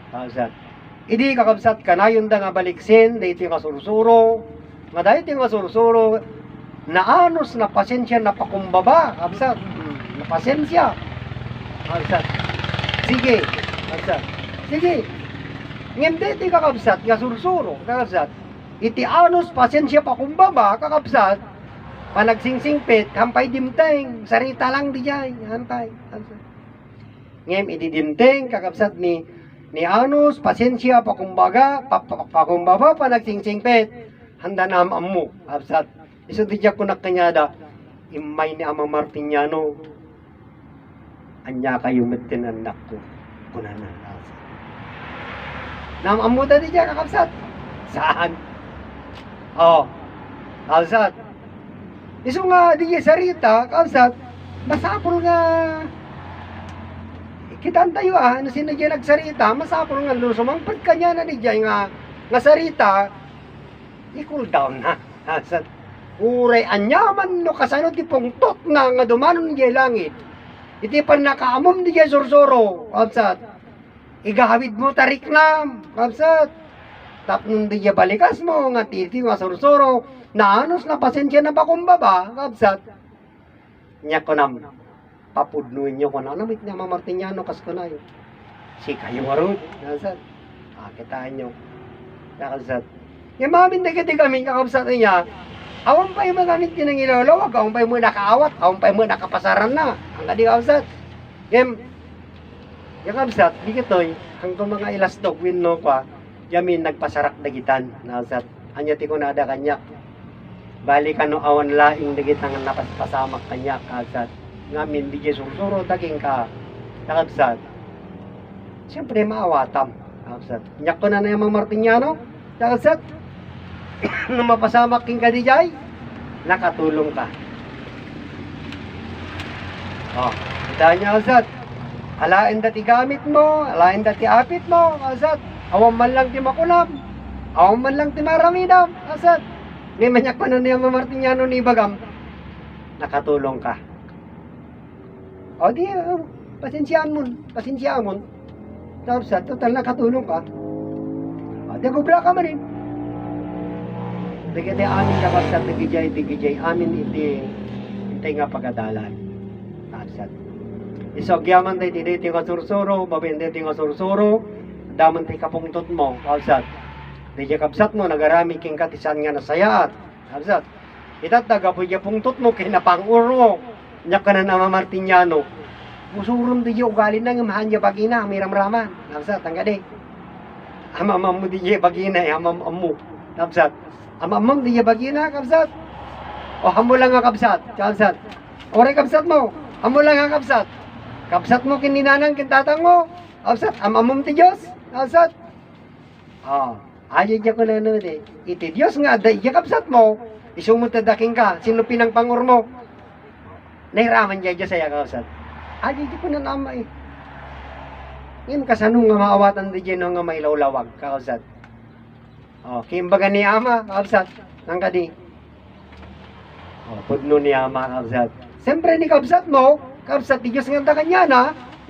kakapsat. Idi kakabsat kanayon da nga baliksin, dahito yung kasursuro, nga dahito yung kasursuro, naanos na pasensya na pakumbaba, kakabsat, na pasensya, kakabsat, sige, kakabsat, sige, ngem dahito yung kakabsat, nga sursuro, kakabsat, iti anos pasensya pakumbaba, kakabsat, panagsingsingpit, hampay dimteng, sarita lang di jay, hampay, kakabsat, ngem iti dimteng, kakabsat ni anos, pasensya, pakumbaba, panagsingsingpet, handa na amamu, absat. Iso di ko nakanyada, imay ni Ama Martiniano, anya kayo matinan ko, kunanan, absat. Namamu da di kakabsat. Saan? Absat. Iso nga di sarita, absat, masapol nga, kitaan tayo ano sinadya nagsarita, masapol nga lusumang pagkanya na ni Jay nga sarita, i-cool down na. Sa uray anyaman no kasano ti pungtot nga dumanon di langit. Iti pan nakaamom di Jay sursuro, kapsat. Igahawid mo tarik na, kapsat. Tapnon di Jay balikas mo, nga titi nga sursuro, naanos na pasensya na pakumbaba, kapsat. Nya ko nam. Papudnuin nyo ko na namit niya Ama Martiniano kas ko na yun. Si kayo warod. Nasad. Kitaan nyo. Nakasad. Yung mamin na kiti kami kakabsat niya. Awan pa yung magamit yun ng ilolawag. Awan pa yung mga nakaawat. Awan pa yung mga nakapasaran na. Ang kadi kakabsat. Yung kakabsat. Di kitoy. Hanggang mga ilastog win no pa. Yamin nagpasarak dagitan. Nakasad. Anya ti ko na ada kanyak. Balikan no awan laing dagitang napasamak kanyak. Kakabsat. Ngamin di sursuro daging ka kakabsat. Siyempre maawatam kakabsat. Nyak ko na yung Ama Martiniano kakabsat. Nung mapasamak king ka di jay, nakatulong ka. Kita niya kakabsat. Alain dati gamit mo, alain dati apit mo kakabsat. Awan man lang ti makunam, awan man lang ti maramidam kakabsat. Ngayon manyak ko na yung Ama Martiniano ni Bagam, nakatulong ka. O di, pasensyaan mo. Tapos total nakatulong ka. O di, kubra ka man rin. Di amin kakabsat, digijay, amin iti nga pagadalan. Tapos isogyaman tayo ti nga sursuro, babende ti nga sursuro, daman ti kapungtot mo, tapos di kabsat mo, nagarami king katisan nga nasayaat. Tapos itataga po yung pungtot mo, kinapanguro mo, niya ka na nama Martiniano. Musurum di yung ugali na, mahan niya bagina, may ramraman. Tapos tangga di. Amamam mo di yung bagina, amamam mo. Tapos amamam di yung bagina, kapsat. O hamo lang nga kapsat, kapsat. Ore kapsat mo, hamo lang nga kapsat. Kapsat mo kininanang kintatang mo. Kapsat, amamam ti Diyos. Kapsat. Ayaw ko na naman iti Diyos nga, dahi kapsat mo. Isumutadaking ka, sino pinangpangur mo. Nairaman niya Diyos ay kapsat. Ayaw ko na naman Ngayon kasanong nga maawatan di dyan nga mailawlawag, kakapsat. Kimbaga ni Ama, kakapsat. Nang kadi. Pudno ni Ama, kakapsat. Siyempre ni kapsat mo, kapsat di Diyos nga kanya na,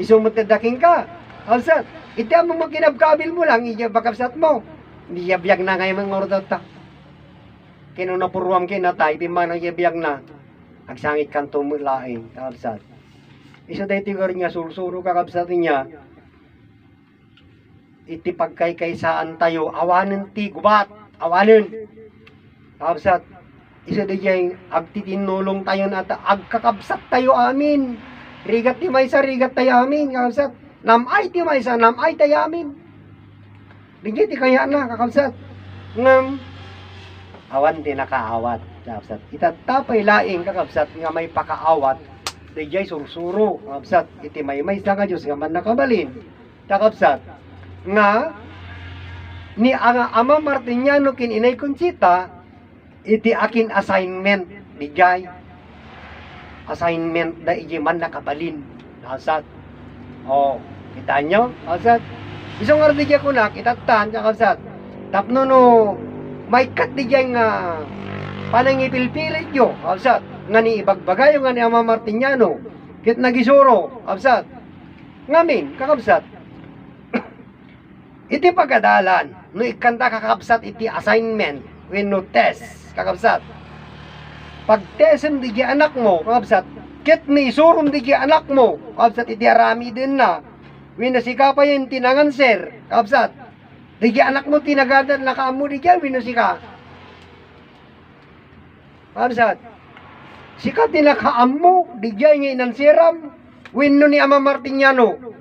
isumutadaking ka. Kapsat, iti amang makinabkabil mo lang, iya bakapsat mo. Hindi yabiyag na ngayon mga ordota. Kinunapuruam kinatay, di man ang yabiyag na. Agsangit kan tumulaing, kakapsat. Isa dahi tigar niya, sursuro kakapsat niya. Iti pagkaykaysaan tayo, awanin ti gubat, awanin. Kakapsat, isa dahi agtitinulong tayo na agkakabsat tayo amin. Rigat ti maysa, rigat tayo amin, kakapsat. Namay ti maysa, namay tayo amin. Digit ti kaya na, kakapsat. Ngam, awan ti nakaawat, kakapsat. Itatapay laing, kakapsat, nga may pakaawat. Dijay sursuro, kakapsat. Iti may sa nga Diyos, nga man nakabalin. Kakapsat, nga, ni Ama Martiniano kin Inay Conchita, iti akin assignment, dijay. Assignment da iji man nakabalin. Kakapsat. Kita nyo, kakapsat. Isang ardigya ko na, kitatan, kakapsat. Tapno no, may kat dijay nga, panangipilpilit yo, kakapsat. Nga ni ibagbagayo nga ni Ama Martiniano, kit nagisuro, kakapsat. Ngamin, kakapsat. Iti pagadalan, no ikanta kakapsat iti assignment, when no test, kakapsat. Pag tesem di anak mo, kakapsat, kit ni isurum di anak mo, kakapsat iti arami din na, winasika pa yung tinangan sir, kakapsat. Di anak mo tinagadan, nakaamu di winasika. Kakapsat, sika tinakaamu, di nga inansiram, win no ni Ama Martiniano.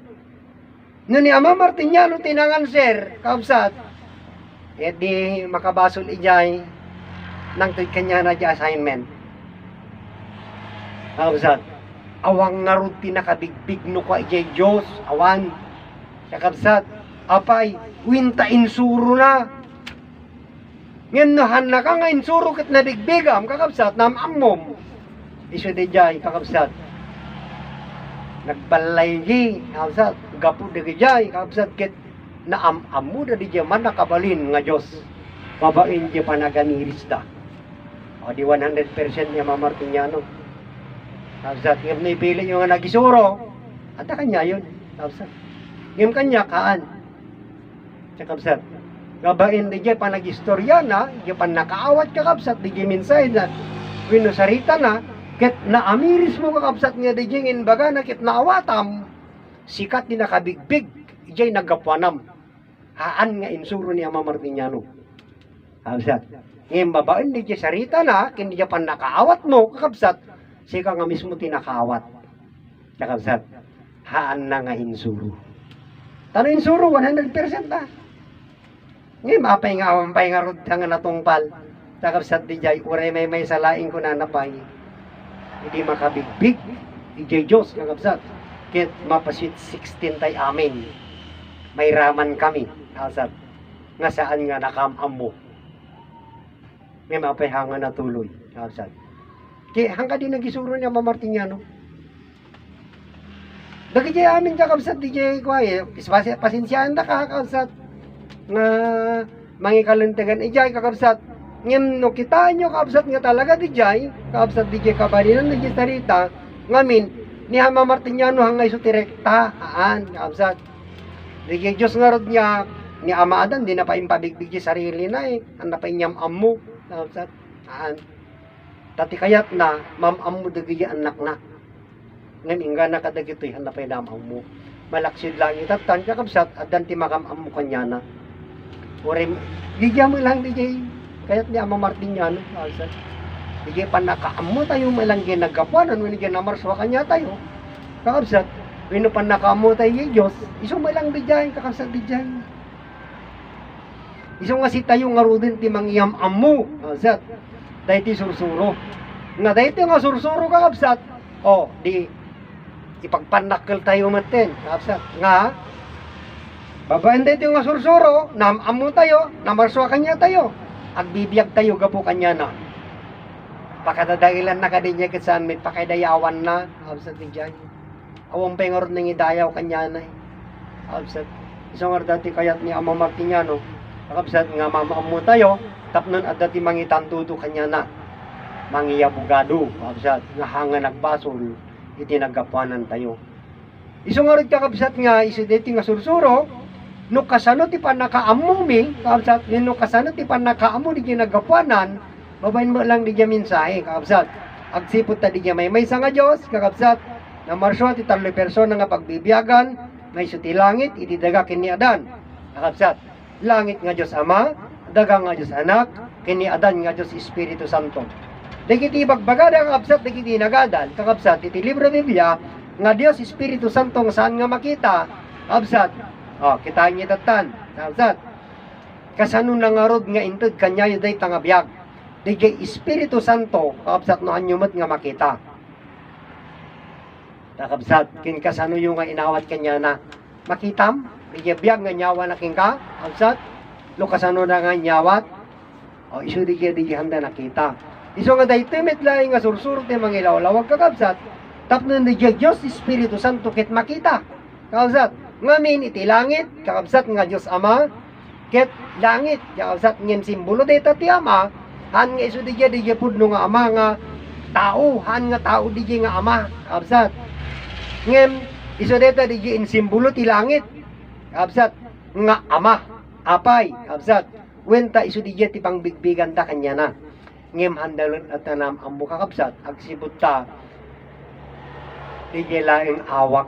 No ni Ama Martiniano tinangan sir, kakapsat. Di makabasol ijay, nang tuy kanya na di assignment. Kakapsat, awang nga rin tinakabigbig no ka ijay Diyos, awan. Kakapsat, apay, winta insuro na. Ngayon nahan na ka nga insuro kat nabigbigam, kakapsat, namamom. Iso di jay, kakapsat. Nagbalay di, kakapsat, gapu di jay, kakapsat, kit naamam mo da di jay man nakabalin nga Diyos. Babain di panaganiris da. O di 100% ni Ama Martiniano. Kakapsat, ngayon na ipili yung nga nagisuro, at kanya yun, kakapsat. Ngayon kanya kaan. Kakapsat, gabain di jay panagistorya na, di pan nakaawat kakapsat, di jay minsay na, winusarita na, ket naamiris mo kakapsat nga di jay baga na ket naawatam, sikat di nakabigbig, jay nagapwanam. Haan nga insuro ni Ama Martiniano. Kakapsat, ngayon babain di jay sarita na, ken di jay pan nakaawat mo kakapsat, sika nga mismo tinakaawat. Kakapsat, haan na nga insuro. Tano insuro, 100% na. Ngayon, mapay nga rod nga natungpal. Kakapsat di jay, uray may salaing ko na napay. Hindi makabigbig. Di jay Diyos, kakapsat. Kit mapasit 16 tay amin. May raman kami, kakapsat. Nga saan nga nakamam mo. Ngayon, mapay hanga na tuloy, kakapsat. Kaya hangga din nagisuro niya Ama Martiniano. Dagi jay amin kakapsat, di jay kwaye. Pasinsyahan na kakapsat. Nga mangikaluntagan ijay kakapsat. Ngayon no kita nyo kakapsat nga talaga di jay. Kakapsat di jay kabalinan di jay sarita. Ngamin, ni Ama Martiniano hangay so direkta aan kakabsat. Digi Diyos nga rod niya ni Ama Adan di na pa impabigbig di sarili na ang napainyam ammo kakabsat aan. Tati kayat na mam ammo dagi anak na. Ngem ingga na kadagitoy hanapay na ammo. Malaksid lang itatan kakabsat adan ti makam ammo kanya na. Ore gigya mo lang di kayat ni Ama Martiniano kakabsat. Hindi pa nakaamo tayo malang ginagapuan, ano hindi namarswa kanya tayo. Kakabsat, wino pa nakaamo tayo yung Diyos, iso malang dijay, kakabsat dijay. Iso nga si tayo nga rudin ti mangyam amo, kakabsat, dahil ti sursuro. Nga dahil ti nga sursuro, kakabsat, di ipagpanakil tayo matin, kakabsat. Nga, babayan dahil ti nga sursuro, namamo tayo, namarswa kanya tayo, agbibiyag tayo gapo kanya na. Pakadadailan na kadinya kitsan may pakaidayawan na absat ni Jay. Awang pengor nang idayaw kanya na absat. Isang dati kayat ni Ama Martiniano absat nga mamamu tayo tapnon at dati mangitantudo kanya na mangiyabugado absat nga hanga nagbasol iti naggapuanan tayo. Isang kakabsat nga isu dati nga sursuro no kasano ti panakaammo mi absat no kasano ti panakaammo di ginagapuanan. Babayin mo lang di dya minsahe, kakabsat. Agsipot ta di dya may sa nga Diyos, kakabsat. Na marswa ti taloy persona nga pagbibiyagan, may suti langit, iti daga kini Adan. Kakabsat. Langit nga Diyos Ama, daga nga Diyos Anak, kini Adan nga Diyos Espiritu Santo. Dagiti bagbagada kakabsat, dagiti nagadal, kakabsat, iti libro Biblia, nga Diyos Espiritu Santo nga saan nga makita, kakabsat. Kita niya datan, kakabsat. Kasano na nga rod nga inted kanyayo day tangabiyag. Digay Espiritu Santo kakabsat no anyumot nga makita. Kakabsat kin kasano yung nga inawat kanya na makitam, digay biyag nga nyawa na kin ka, kakabsat. Lo kasano na nga nyawat, iso digay handa nakita. Iso nga day timit laing nga sursuro ti mangilawlawag kakabsat. Tapno digay Diyos Espiritu Santo ket makita. Kakabsat ngamin iti langit, kakabsat nga Diyos Ama, ket langit, kakabsat ngem simbolo deta ti Ama. Han nga iso digya pudno nga Ama nga tao, han nga tao digya nga Ama, kabsat. Ngem iso deta digya in simbolo ti langit, kabsat nga Ama, apay, kabsat. Wenta iso digya ti pangbigbigan ta kanya na. Ngem handalon at tanam ambo kakabsat, agsibot ta digya laing awak.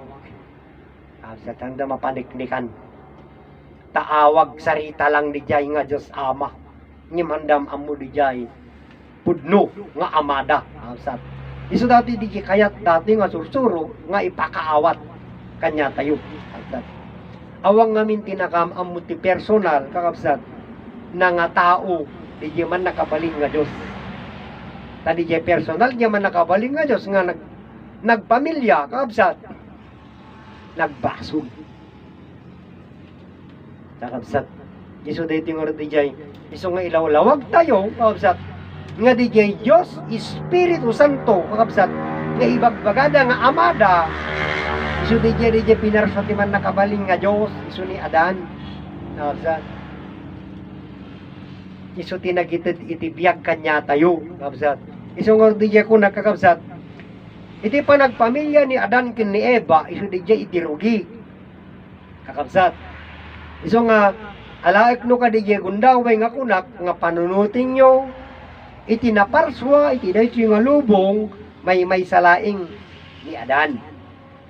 Kabsat handa mapaniknikan. Taawag sarita lang digya nga Diyos Ama. Ngimandam amu dijay pudno nga amada absat. Isu dati di kayat dati nga sursuro nga ipakaawat kanya tayo absat. Awang ngamin tinakam amu ti personal kakabsat na nga tao di man nakabaling nga Dios. Tadi di personal di man nakabaling nga Dios nga nagpamilya kakabsat nagbasog kakabsat. Isu dati nga dijay iso nga ilawlawag tayo, kakabsat, nga di Diyos, Espiritu Santo, kakabsat, nga ibagbagada nga amada, iso di pinarsa ti man nakabaling nga Diyos, iso ni Adan, kakabsat. Iso tinagitid itibiyag kanya tayo, kakabsat. Iso nga di ko nakakabsat, iti pa nagpamilya ni Adan kin ni Eva, iso di itirugi, kakabsat. Iso nga, alaik no kadigye gundaway nga kunak nga panunuting nyo iti naparswa iti daytoy nga lubong may salaing ni Adan.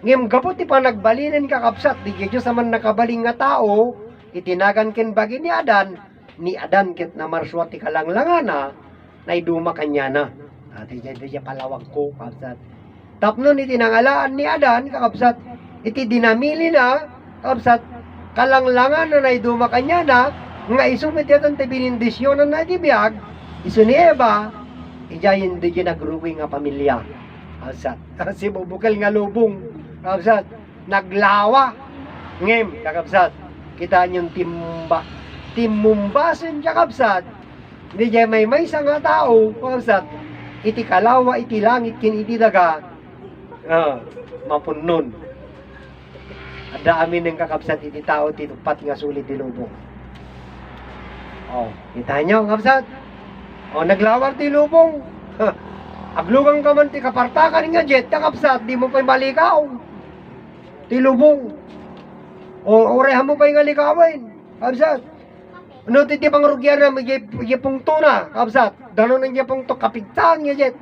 Ngem gapot ti panagbalinan kakabsat digye Dios man nakabaling nga tao itinagan ken bagi ni Adan ket namarswa ti kalanglangana naiduma kanya na. Ati diya palawag ko kakabsat. Tapnon iti nangalaan ni Adan kakabsat iti dinamili na kakabsat kalanglangan na naiduma kanya na nga isumit yatan ti binindisyon na naibiyag iso ni Eva ijayin di ginagruwi nga pamilya absat. Si bubukal nga lubong absat naglawa ngem kakabsat kita yung timumbasin kakabsat di jay may sa nga tao kakabsat iti kalawa iti langit kin iti daga mapunnon. Ada amin ng kakabsat iti tao tinupat nga sulit ti lubong. Kita nyo kakabsat. Naglawar ti lubong. Aglugang ka man ti kapartakan nga jet, kakapsat, di mo pa'y malikaw. Tilubong. O orehan mo pa'y nga likawin. Kapsat. Ano ti pang rugyan na may pong tuna, kapsat. Danon ang pong to kapigtan nga jet.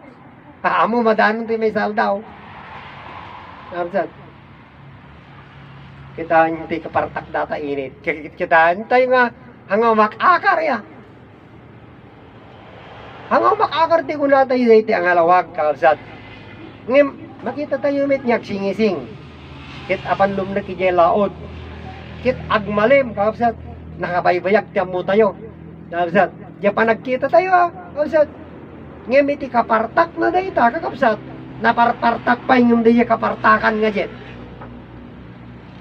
Amo madanon ti may saldaw. Kapsat. Kitaan ti kapartak data init. Kitaan tayo nga hangamak akar ya. Hangamak akar ti kunatay ti ang alawag, kapsat. Ngem, makita tayo met nyak singising. Kit apan lumna ki jay laod. Kit agmalim, kapsat. Nakabaybayag ti mo tayo. Kapsat. Diya pa nagkita tayo, kapsat. Ngem iti kapartak na dayta, kakapsat. Naparpartak pa yung diya kapartakan nga jet.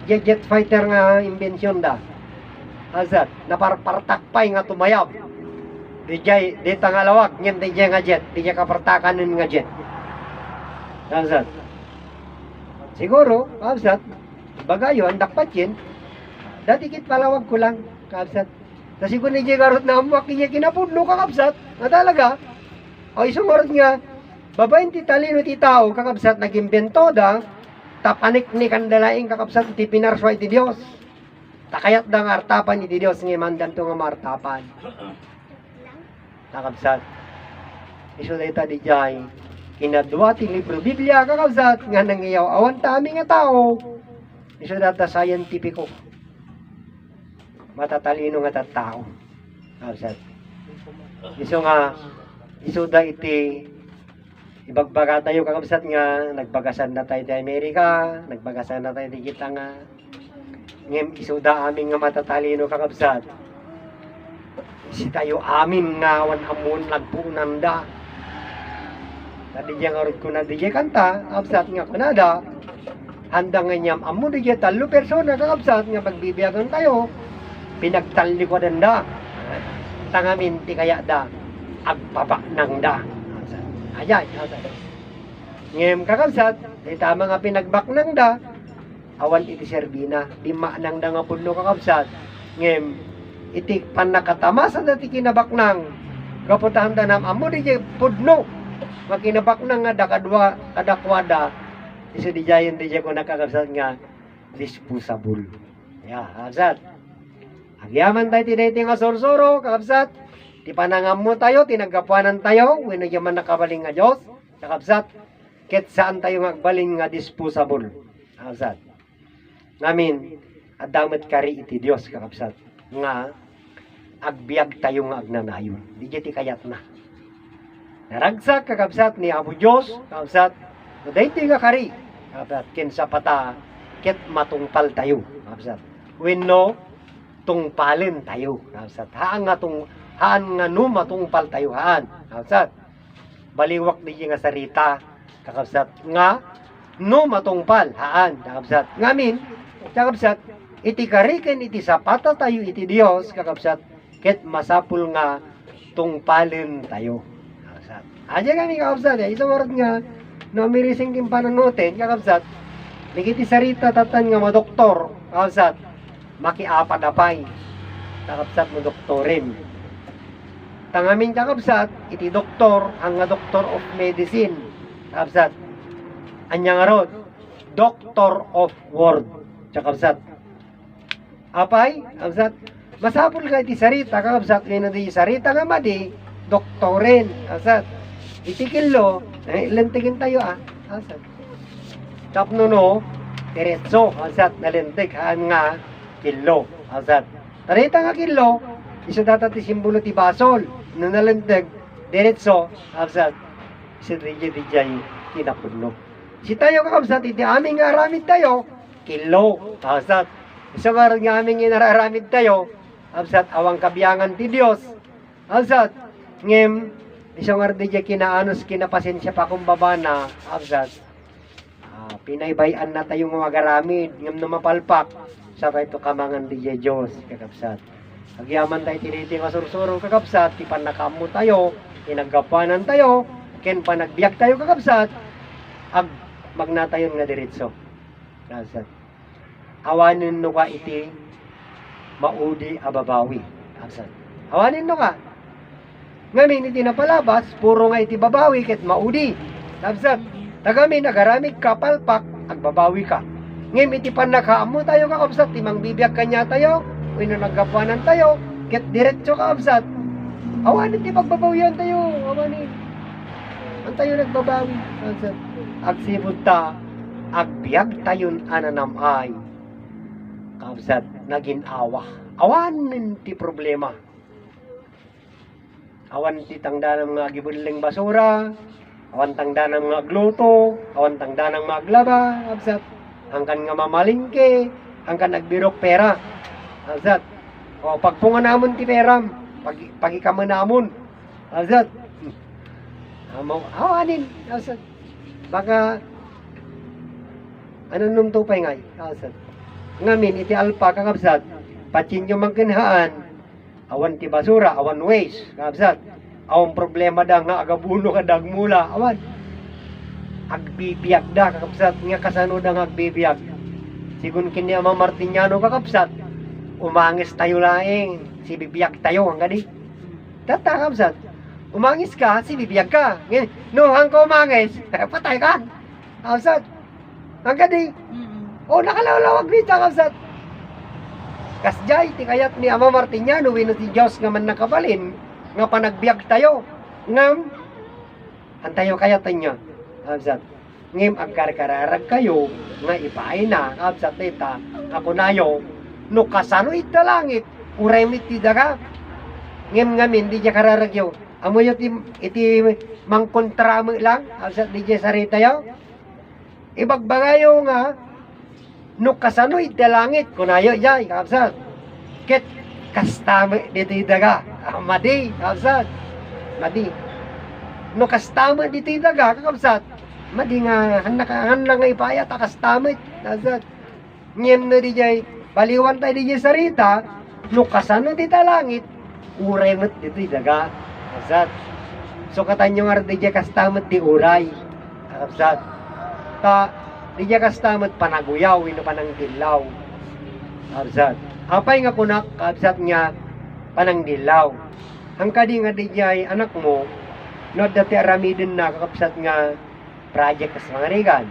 Jet fighter nga imbensyon da. Kapsat. Naparpartak pa nga tumayab. Dijay, di tangalawag, ngem dijay nga jet. Dijay kapartakan nga jet. Kapsat. Siguro, kapsat, bagayo, ang dakpat yun, dati kit palawag ko lang, kapsat. Kasi kung hindi karot na amuak niya kinapudlo ka, kapsat, na talaga, o isang oras nga, babayin ti talino ti tao, kakapsat, nag-imbento da, tapanik ni kandalaing kakapsat, ti pinarsway ti Diyos. Takayat da nga artapan ni ti Diyos, nga mandan to nga martapan. Kakapsat, iso da ita di jay, kinadwa ti libro Biblia kakabsat nga nangiyaw awan tami nga tao iso data scientifico matatalino nga tattao kakabsat iso da iti ibagbaga tayo kakabsat nga nagbagasan na tayo di Amerika nagbagasan na tayo di kita nga ngem iso da amin nga matatalino kakabsat isi tayo amin nga awan amon lagpunan da. Tadi diya nga rin ko na diya kanta, kapsat nga kunada, handa nga niyam, amo diya talo persona, kakapsat nga magbibiyagan tayo, pinagtali ko da, tangamin ti kaya da, agpaba nang da. Ayan, ngem kakapsat, di tama nga pinagbak nang da, awan iti serbina, lima nang da nga pudno kakapsat, ngem, iti panakatama sa dati kinabak nang, kaputahan da nam, amo diya pudno, makinabak na nga dakadwa kadakwada iso di jayon di ko nakakabsat nga disposable ya kabsat agyaman tayo tiniti nga sorsoro kabsat di panangam mo tayo tinagapuanan tayo wino yaman nakabaling nga Diyos kabsat ket saan tayo magbaling nga disposable kabsat ngamin adamit kari iti Diyos kakabsat nga agbiag tayo nga agnanayon di jeti kayat na naragsak kakabsat ni Apo Diyos, kakabsat, dayti nga kari, kakabsat, kinsa pata, ket matungpal tayo, kakabsat. Wenno, tungpalin tayo, kakabsat. Haan nga no matungpal tayo, haan, kakabsat. Baliwak di nga sarita, kakabsat, nga no matungpal, haan, kakabsat. Ngamin, kakabsat, iti kariken iti sapata tayo iti Diyos, kakabsat, ket masapul nga tungpalin tayo. Aja kami kakabsat isang oras nga namirising kim pananotin kakabsat nagiti sarita tatan nga madoktor kakabsat makiapadapay kakabsat mo doktorin tangamin kakabsat iti doktor ang nga doctor of medicine kakabsat anya nga rod doctor of word kakabsat apay kakabsat masapul ka iti sarita kakabsat ngayon na di sarita nga madi doktorin kakabsat iti kilo, lentigin tayo asat. Tapno no, diretso, asat, nalentig, haan nga, kilo, asat. Tarita nga kilo, iso data ti simbolo ti basol, no nalentig, diretso, asat. Iso dijay, kinapudno. Si tayo kakabsat, iti aming aramid tayo, kilo, asat. Iso nga aming inararamid tayo, asat, awang kabiyangan ti Diyos, asat. Ngem, isang ardi dya kinaanos kinapasensya pa kung baba na absat pinaybayan na tayong mga garamid ngam na mapalpak sa ito kamangan di dya Diyos kakapsat agyaman tayo tiniting asursuro kakapsat ipanakamo tayo inagapanan tayo ken panagbiyak tayo kakapsat ag magnatayon nga diretso kakapsat awanin no ka iti maudi ababawi kakapsat awanin no ka Ngamin iti napalabas, puro nga iti babawi ket maudi. Sabsat, tagami nagaramig kapalpak, agbabawi ka. Ngem iti panakaamo tayo kakabsat, timang bibiyag kanya tayo, wino naggapuanan tayo, ket diretso kakabsat. Awan iti pagbabawian tayo, awanin. Ang tayo nagbabawi, kakabsat. Agsibod ta, agbiag tayon ananamay. Kakabsat, naging awa. Awan ti problema. Awan ti tangda ng mga gibuling basura, awan tangda ng mga gluto, awan tangda ng mga glaba, absat. Hangkan nga mamalingke, hangkan nagbirok pera, absat. O pagpunga namon ti peram, pagikama namon, absat. Awanin, absat. Baka, ano nung tupay ngay, absat. Ngamin, iti alpa kakabsat, patsinyo mangkinhaan, awan ti basura, awan waste, kabsat. Awan problema da nga agabuno ka dagmula, awan. Agbibiyag da, kakabsat, nga kasano da nga agbibiyag. Sigun kini Ama Martiniano kakabsat, umangis tayo laeng, si bibiyag tayo, ang gadi. Tata, kakabsat, umangis ka, si bibiyag ka. No, hang ka umangis, patay ka. Kakabsat, ang gadi. O, nakalawlawag dito, kakabsat. Kasjay, ti kayat ni Ama Martiniano, wino ti Diyos nga man nakabalin, nga panagbiag tayo, ngam, antayo kayat niya, kabsat, ngim agkarkararag kayo, nga ipaay na, kabsat nita, ako nayo, no kasano ita langit, uremit ti daga, ngim ngamin, di dya kararagyo, amoy iti mangkontramo lang, kabsat di dya sarita yo, ibagbagayo nga, no kasano iti langit kunayo jay kapsat ket kastama dito daga madi kapsat madi no kastama dito daga kapsat madi nga hanakan lang nga ipayat kastama kapsat ngem no di jay baliwan tayo di jay sarita no kasano dito langit uremot dito daga kapsat so katanyo nga di jay kastama di uray kapsat ta di niya kastamot panaguyaw, ino panang dilaw. Kabsat. Apay nga kunak, kabsat nga panang dilaw. Ang kadi nga di niya anak mo, no dati aramidin na kakabsat nga project kas mga rigan.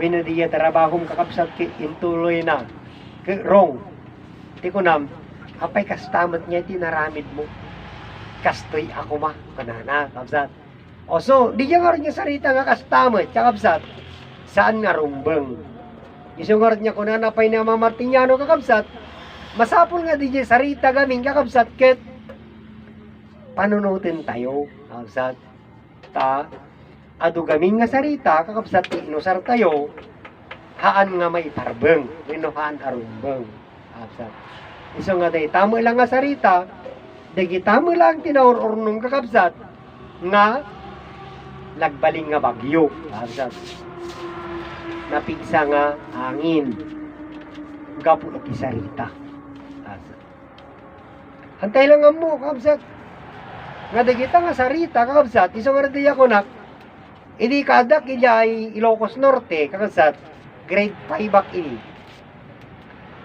Wino di niya tarabahong kakabsat ki intuloy na. Wrong. Di ko nam, apay kastamot niya tinaramid mo. Kastoy ako ma, kanana, kabsat. O so, di niya nga rin niya sarita nga kastamot, kakabsat. Saan nga rumbeng? Isungarat niya kung nanapay ni Ama Martiniano kakabsat, masapol nga di sarita gaming kakabsat ket panunutin tayo kakabsat ta adu gaming nga sarita kakabsat inusar tayo haan nga may tarbeng winuhaan arumbeng kakabsat iso nga day tamo lang nga sarita dagi tamo lang tinaururnong kakabsat nga nagbaling nga bagyo kakabsat napigsa nga hangin gapo iti sarita hantay lang mo kakabsat nga dagita nga sarita kakabsat isang nga radiya ko nak idi kadak ijay Ilocos Norte kakabsat grade 5 bak ini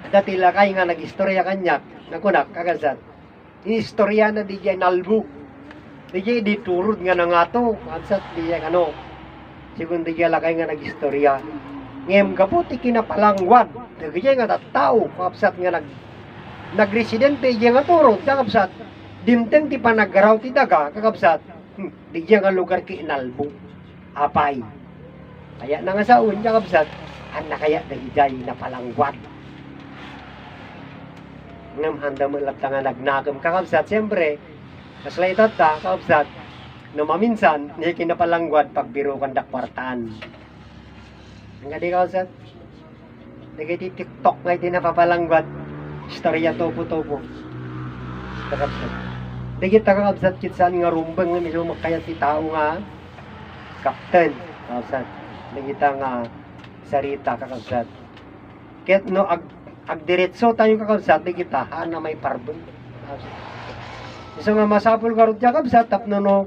dati lakay nga nag-istorya kanyak nakunak kakabsat istorya na di jay nalbu di jay diturod nga nangato kakabsat di jay ano sigun di jay lakay nga nag-istorya ngem kaputi kinapalangwad dagiti nga tattao kapsat nga nagresidente di nga turod kakapsat dimteng ti panaggaraw ti daga kakapsat di nga lugar ki inalbo apay kaya na nga saun kakapsat ana kaya dagiti napalangwad ngem handa mo lapta nga nagnakam kakapsat siyempre kaslaitat ta kakapsat no maminsan di kinapalangwad pagbiro kan dakwartan. Nga di kausat, nagiti TikTok nga iti napapalanggat, istorya topo-topo. Kakabsat. Dagit kakabsat kitsan nga rumbang nga mismo makayat ti tao nga kapten. Kakabsat. Dagit nga sarita kakabsat. Ket no agdiretso tayo kakabsat, dagit haan na may parbon. Iso nga masapul karot kakabsat, tapno no,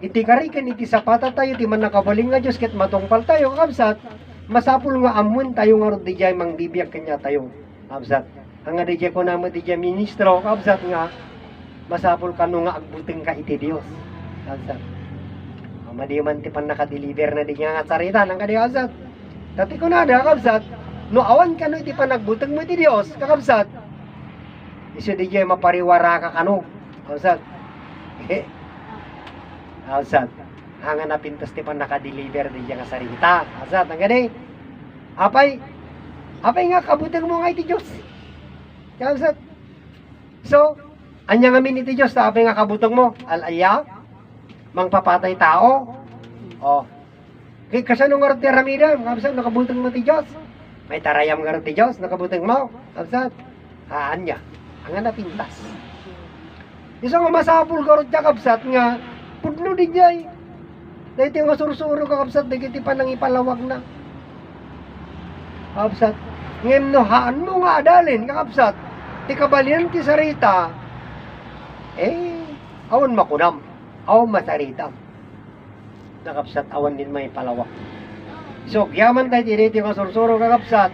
iti kariken iti sapata tayo, ti man nakabaling nga Diyos, ket matungpal tayo kakabsat, masapul nga amun tayo nga ron di jay mangbibiyag kanya tayo kabsat ang nga di jay ko naman di jay ministro kabsat nga masapol ka nung nga agbuteng ka iti Dios. Kabsat. Madi man ti pan nakadeliver na di nga sarita ng kadi kabsat. Dati ko na kabsat, no awan ka no iti panagbuteng mo iti Dios, kakabsat. Isu di jay mapariwara ka kano, kabsat. Kabsat. Hanga na pintas ti pan nakadeliver di nga sarita, kabsat. Ang gani. Apay nga kabuteng mo nga iti Dios. Kabsat. So, anya nga min iti Dios, apay nga kabuteng mo, alaya mangpapatay tao. Oh. Kay kasano nga ti ramida, kabsat nakabuteng mo ti Dios. May tarayam nga ti Dios nakabuteng mo, kabsat. Anya, ang na pintas. Iso nga masapul ka ron kabsat nga pudno di jay. Dahiti nga sursuro ka kabsat, dahiti pa nang ipalawag na. Kabsat, ngem no haan mo nga adalin kakabsat. Ti kabalian ti sarita. Awan makunam. Awan masarita. Nakapsat awan din may palawak. So, yaman tayo tiniti nga sursuro kakapsat.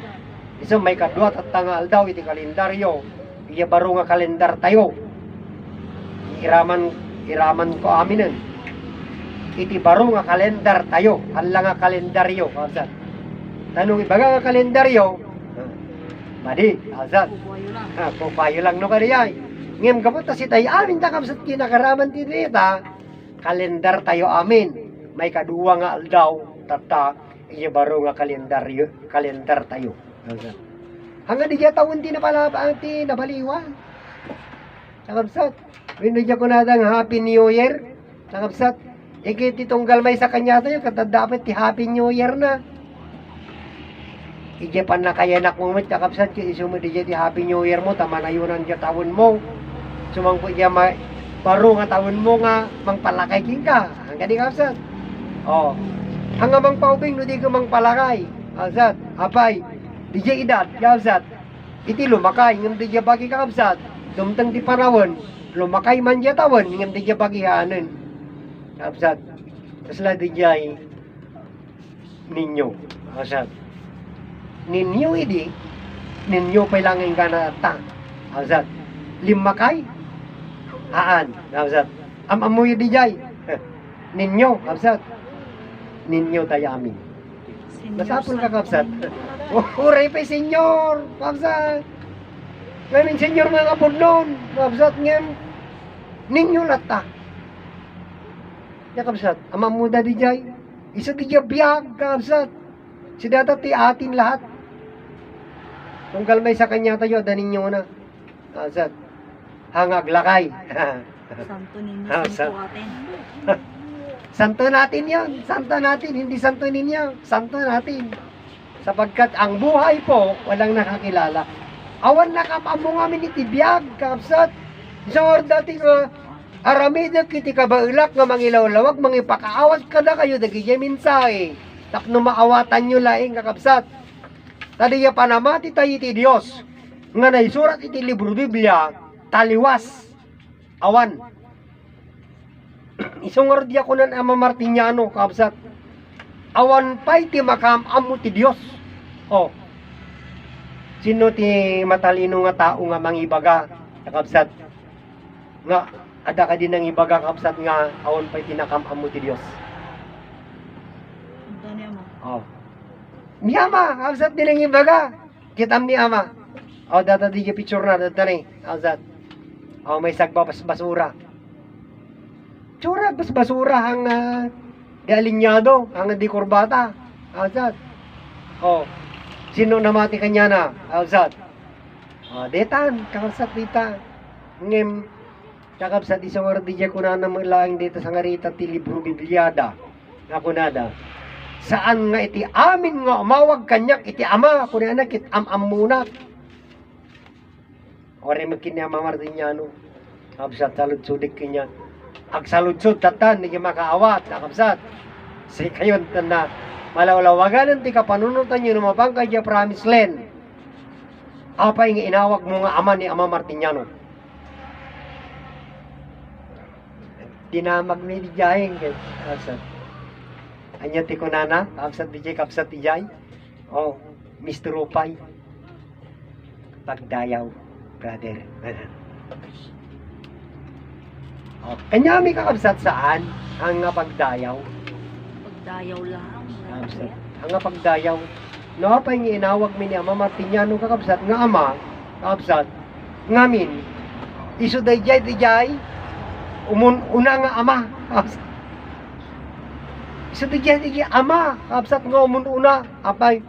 Iso may kadwat at tangal daw iti kalendaryo. Iya baro nga kalendar tayo. Iraman ko aminin. Iti baro nga kalendar tayo. Hala nga kalendaryo kakapsat. Tanong ibaga nga kalendaryo. Madi, kakapsat. Pupayo lang no kadiyay. Ngem kapot ta si tayo amin kakapsat kinakaraman tinita. Kalendar tayo amin. May kadua nga aldaw tata iya baro nga kalendar tayo. Hanggang di taon ti nabaliwan. Nakabsat. Winudya ko na dang Happy New Year. Nakabsat. Ikiti tunggal may sa kanya tayo katad dapat ti Happy New Year na. Ije pan na kaya nakumit nakabsat ki isumo di ti Happy New Year mo tama na yunan di taon mo. Sumangko iya baro nga taon mo nga mangpalakay king ka. Hanggang di kabsat. Oh. Hanggang mang paubing no di ka mang palakay. Kabsat. Apay. Di edad. Kabsat. Iti lumakay. Ngam di bagi kabsat. Dumtang di panawon. Lumakay man di tawon. Ngam di bagi hanan. Kabsat. Kasla di ninyo. Kabsat. Ninyo idi. Ninyo pailangin ka na ta. Kabsat. Limakay. Haan. Kabsat. Amamuyo di ninyo. Kabsat. Ninyo tayo amin. Masapul ka kapsat. Uray pa senyor. Kapsat. Ngayon senyor mga kapudlon. Kapsat ngem. Ninyo lata. Ya kapsat. Amang muda di jay. Isa di jay biyag kapsat. Si data ti atin lahat. Kung kalmay sa kanya tayo. Da ninyo na. Kapsat. Hangag lakay. Santo ninyo, Kapsat. santo atin. Santo natin yan. Santo natin. Hindi santo ninyo. Santo natin. Sapagkat ang buhay po, walang nakakilala. Awan nakapamong amin iti biyag, kapsat. So, dati nga, aramida kiti kabailak nga mangilawlawag, mangipakaawat ka na kayo, dagigay minsay. Tapno maawatan nyo laing kakapsat. Tadiya panamati tayo iti Diyos. Nga naisurat iti libro Biblia, taliwas. Awan. Isungar diya ko nan Ama Martiniano, kabsat. Awan pa'y ti makam-amo ti Diyos. Oh. Sino ti matalino nga tao nga mangibaga, kabsat. Nga, ada ka din ng ibaga, kabsat nga, awan pa'y ti nakam-amo ti Diyos. Dani mo. Oh. Ni Ama, kabsat din ng ibaga. Kitam ni Ama. Oh, data di picture na, data ni, kabsat. Oh, may sagba basura. Tsura, basura hang di alinyado, hang di kurbata. Alzat. Oh, sino namati kanya na? Alzat. Oh, detan, kakabsat dita. Ngem, kakabsat isang oras di ko na namalaing dito sa ngarita ti libro Bibliada. Ako nada. Saan nga iti amin nga umawag kanyak iti ama, ako na anak, am muna. Ore magkini Ama Martiniano. Kakabsat salud sudik kanya. Agsaludsod tatan, hindi makaawat, nakapsat. Si kayon, na malawlawagan ti kapanunutan nyo lumabang kay Promised Land. Apay nga inawag mo nga ama ni Ama Martiniano. Dinamag ni Dijay, kapsat. Anya ti kunana, kapsat Dijay, kapsat Dijay. Oh, Mr. Rupay. Pagdayaw, brother. O, kanya mi kakabsat saan? Ang nga pagdayaw. Pagdayaw lang. Kakabsat. Ang nga pagdayaw. No, pa yung inawag mi ni Ama Martiniano kakabsat. Nga ama, kakabsat. Ngamin. Iso dayjay. Una nga ama. Kakabsat. Iso dayjay ama. Kakabsat nga una. Apay.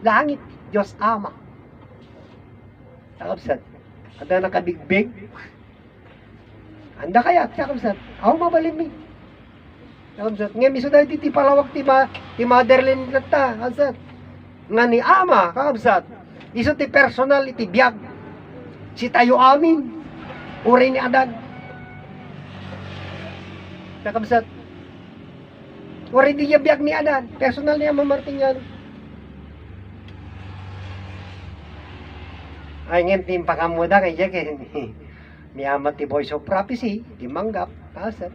Langit. Diyos ama. Kakabsat. Ada nakabigbig. Anda kaya, kakabsat. Ako mabalin mi. Kakabsat. Ngayon, miso dahil ti palawag ti motherland nata. Kakabsat. Nga ni ama, kakabsat. Iso ti personal iti biyag. Si tayo amin. Uri ni Adan. Kakabsat. Uri di biyag ni Adan. Personal niya mamartingan. Ay ngayon, tim pakamuda kay Jack. Ni ama ti Voice of Prophecy, ti manggap, kakabsat.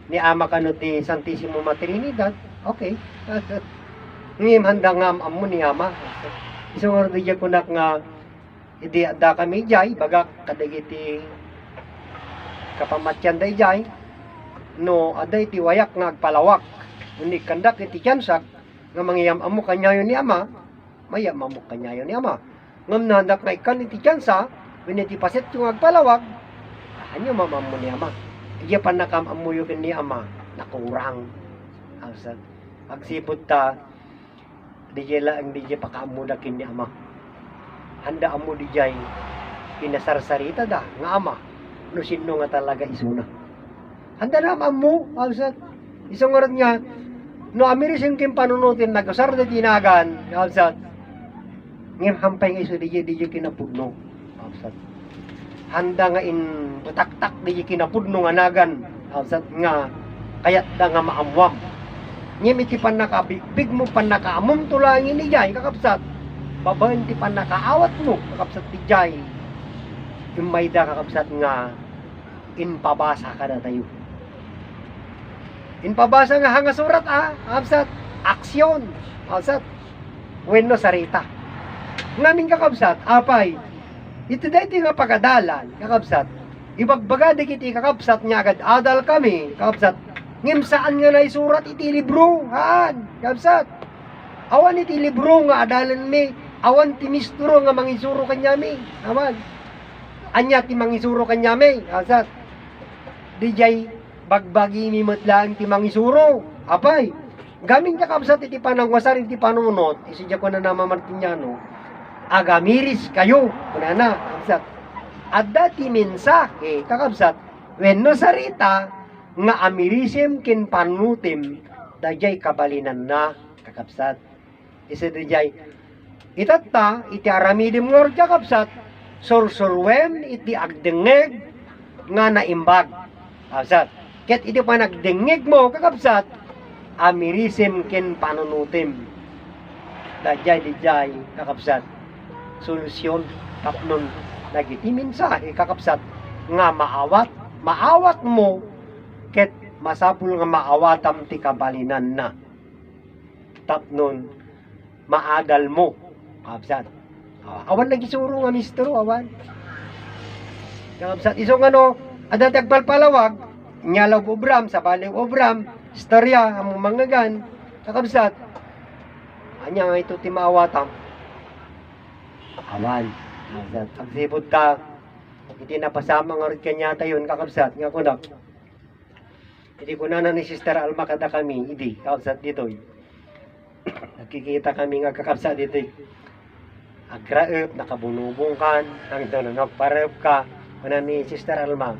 Ni ama kano ti Santissimo Trinidad, okay. Ngim handa nga amo ni ama. Isang oras di kunak nga idi ada kami jay bagak kadagiti kapamatyan day jay no aday ti wayak nga agpalawak. Uni kandak iti tiyansak nga mangyam amo kanyayo ni ama, mayam amo kanyayo ni ama. Ngam nandak nga ikan iti tiyansa, winiti paset yung agpalawak, anyo mamamo ni ama. Iya pa nakamamuyo ni ama, nakurang. Asad. Agsipod ta, DJ lang DJ pakamudakin ni ama. Handa amo DJ, kinasarsarita da, nga ama. No sino nga talaga isuna. Handa na amo, asad. Isang oras nga, no amirising kim panunutin, nagusar na tinagan, asad. Ngayon hampay nga iso DJ kinapugno, asad. Handa nga in butak-tak di kinapudno nga nagan awsat nga kayat da nga maamwam ngem iti pan nakabigbig mo pan nakaamom tulangin ni jay kakabsat babaen ti pan nakaawat mo kakabsat ti jay imay da kakabsat nga inpabasa ka na tayo inpabasa nga hanga surat kakabsat aksyon awsat wenno sarita ngamin kakabsat apay ito dahil nga pagadalan, kakabsat. Ibagbaga di kiti kakabsat nga agad adal kami, kakabsat. Ngim saan nga na isurat iti libro, haan, kakabsat. Awan iti libro nga adalan mi, awan ti misturo nga mangisuro kanyami, awan. Anya ti mangisuro kanyami, kakabsat. Di jay bagbagi mi matlaan ti mangisuro, apay. Gaming kakabsat iti panangwasar iti panunot, isidya ko na nama Martiniano, agamiris kayo kunana kakabsat adda ti mensahe kakabsat wenno sarita nga amirisem ken panutim dayjay kabalinan na kakabsat isa dayjay itatta iti aramidem ngor kakabsat sursurwen iti agdengeg nga naimbag kakabsat ket iti panagdengeg mo kakabsat amirisem ken panunutim dayjay kakabsat solusyon tapnon nagiti mensahe kakabsat nga maawat mo ket masapul nga maawatam ti kabalinan na tapnon maadal mo kakabsat awan nagisuro nga mistro awan kakabsat isong ano adat agpalpalawag nyalaw obram sa baliw obram istorya among mangagan kakabsat anya nga ito ti maawatam awan. Pagsipod ka, iti napasama nga rin kanya tayo, kakabsat, nga kunak. Iti kunana ni Sister Alma kada kami, idi, kakabsat dito. Nagkikita kami nga kakabsat dito. Agraep, nakabunubong kan, ang doon, nagparep ka, kuna ni Sister Alma.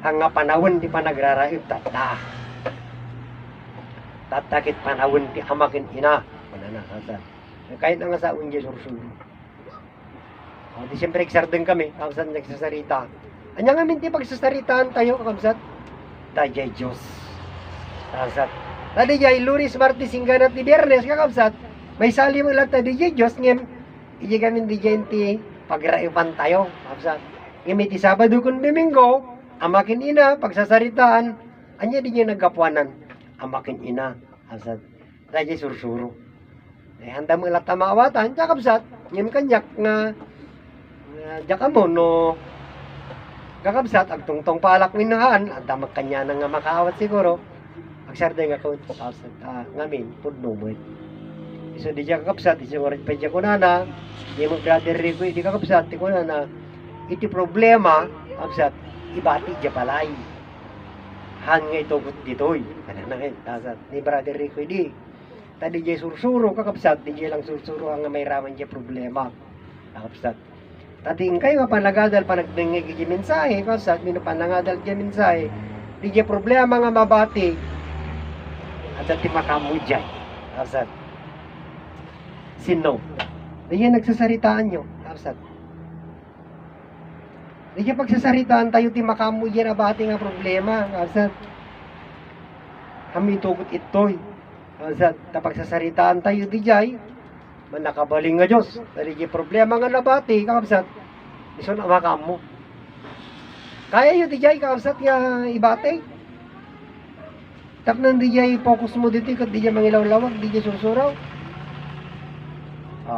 Ang nga panawon di pa nagraraep, tatakit panawon di amakin ina. Kuna na, kakabsat. Kahit nga sa unye sursun. Di siyempre eksardeng kami, kakabsat nagsasarita. Anya nga minti pagsasaritaan tayo, kakabsat. Dayjay Diyos. Kakabsat. Dayjay Lunes, Martes, Singganat, di Biyernes, kakabsat. May sali mo lang dayjay Diyos, ngem, iji kami dayjay ti pagraipan tayo, kakabsat. Ngem iti Sabado kun Domingo, amakin ina, pagsasaritaan, anya di niya nagkapuanan, amakin ina, kakabsat. Dayjay sursuro. Handa mo lang tamawatan, kakabsat, ngem kanyak nga, diyak mo no Kakabsat, ang tungtong palak minahan, ang damag kanya na nga makaawat siguro, ang sarday nga kawit po kakabsat, ngamin, pudno mo. So di siya kakabsat, di siya oras pa siya kunana, di mo brother Rico, di kakabsat, di kunana, iti problema, kakabsat, ibati siya palay. Han nga itugot ditoy, ano na ngayon, tasat, ni brother Rico, di. Tadi siya sursuro, kakabsat, di siya lang sursuro ang may raman siya problema, kakabsat. Tating kayo panagadal panagdingig di mensahe kasi mino panagadal di mensahe di di problema nga mabati at ti makamudjay asat sino di yan nagsasaritaan nyo asat di yan pagsasaritaan tayo ti makamudjay na bati nga problema asat kami tugot itoy asat tapagsasaritaan tayo di jay man nakabaling nga Diyos. Dali di problema nga nabati, kakabsat. Iso na makam mo. Kaya yun, di jay, kakabsat nga ibate. Tapos di jay, focus mo dito, kat di jay mangilaw-lawag, di jay susuraw.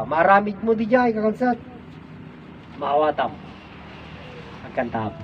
Maramid mo di jay, kakabsat. Maawatam. Agkantab.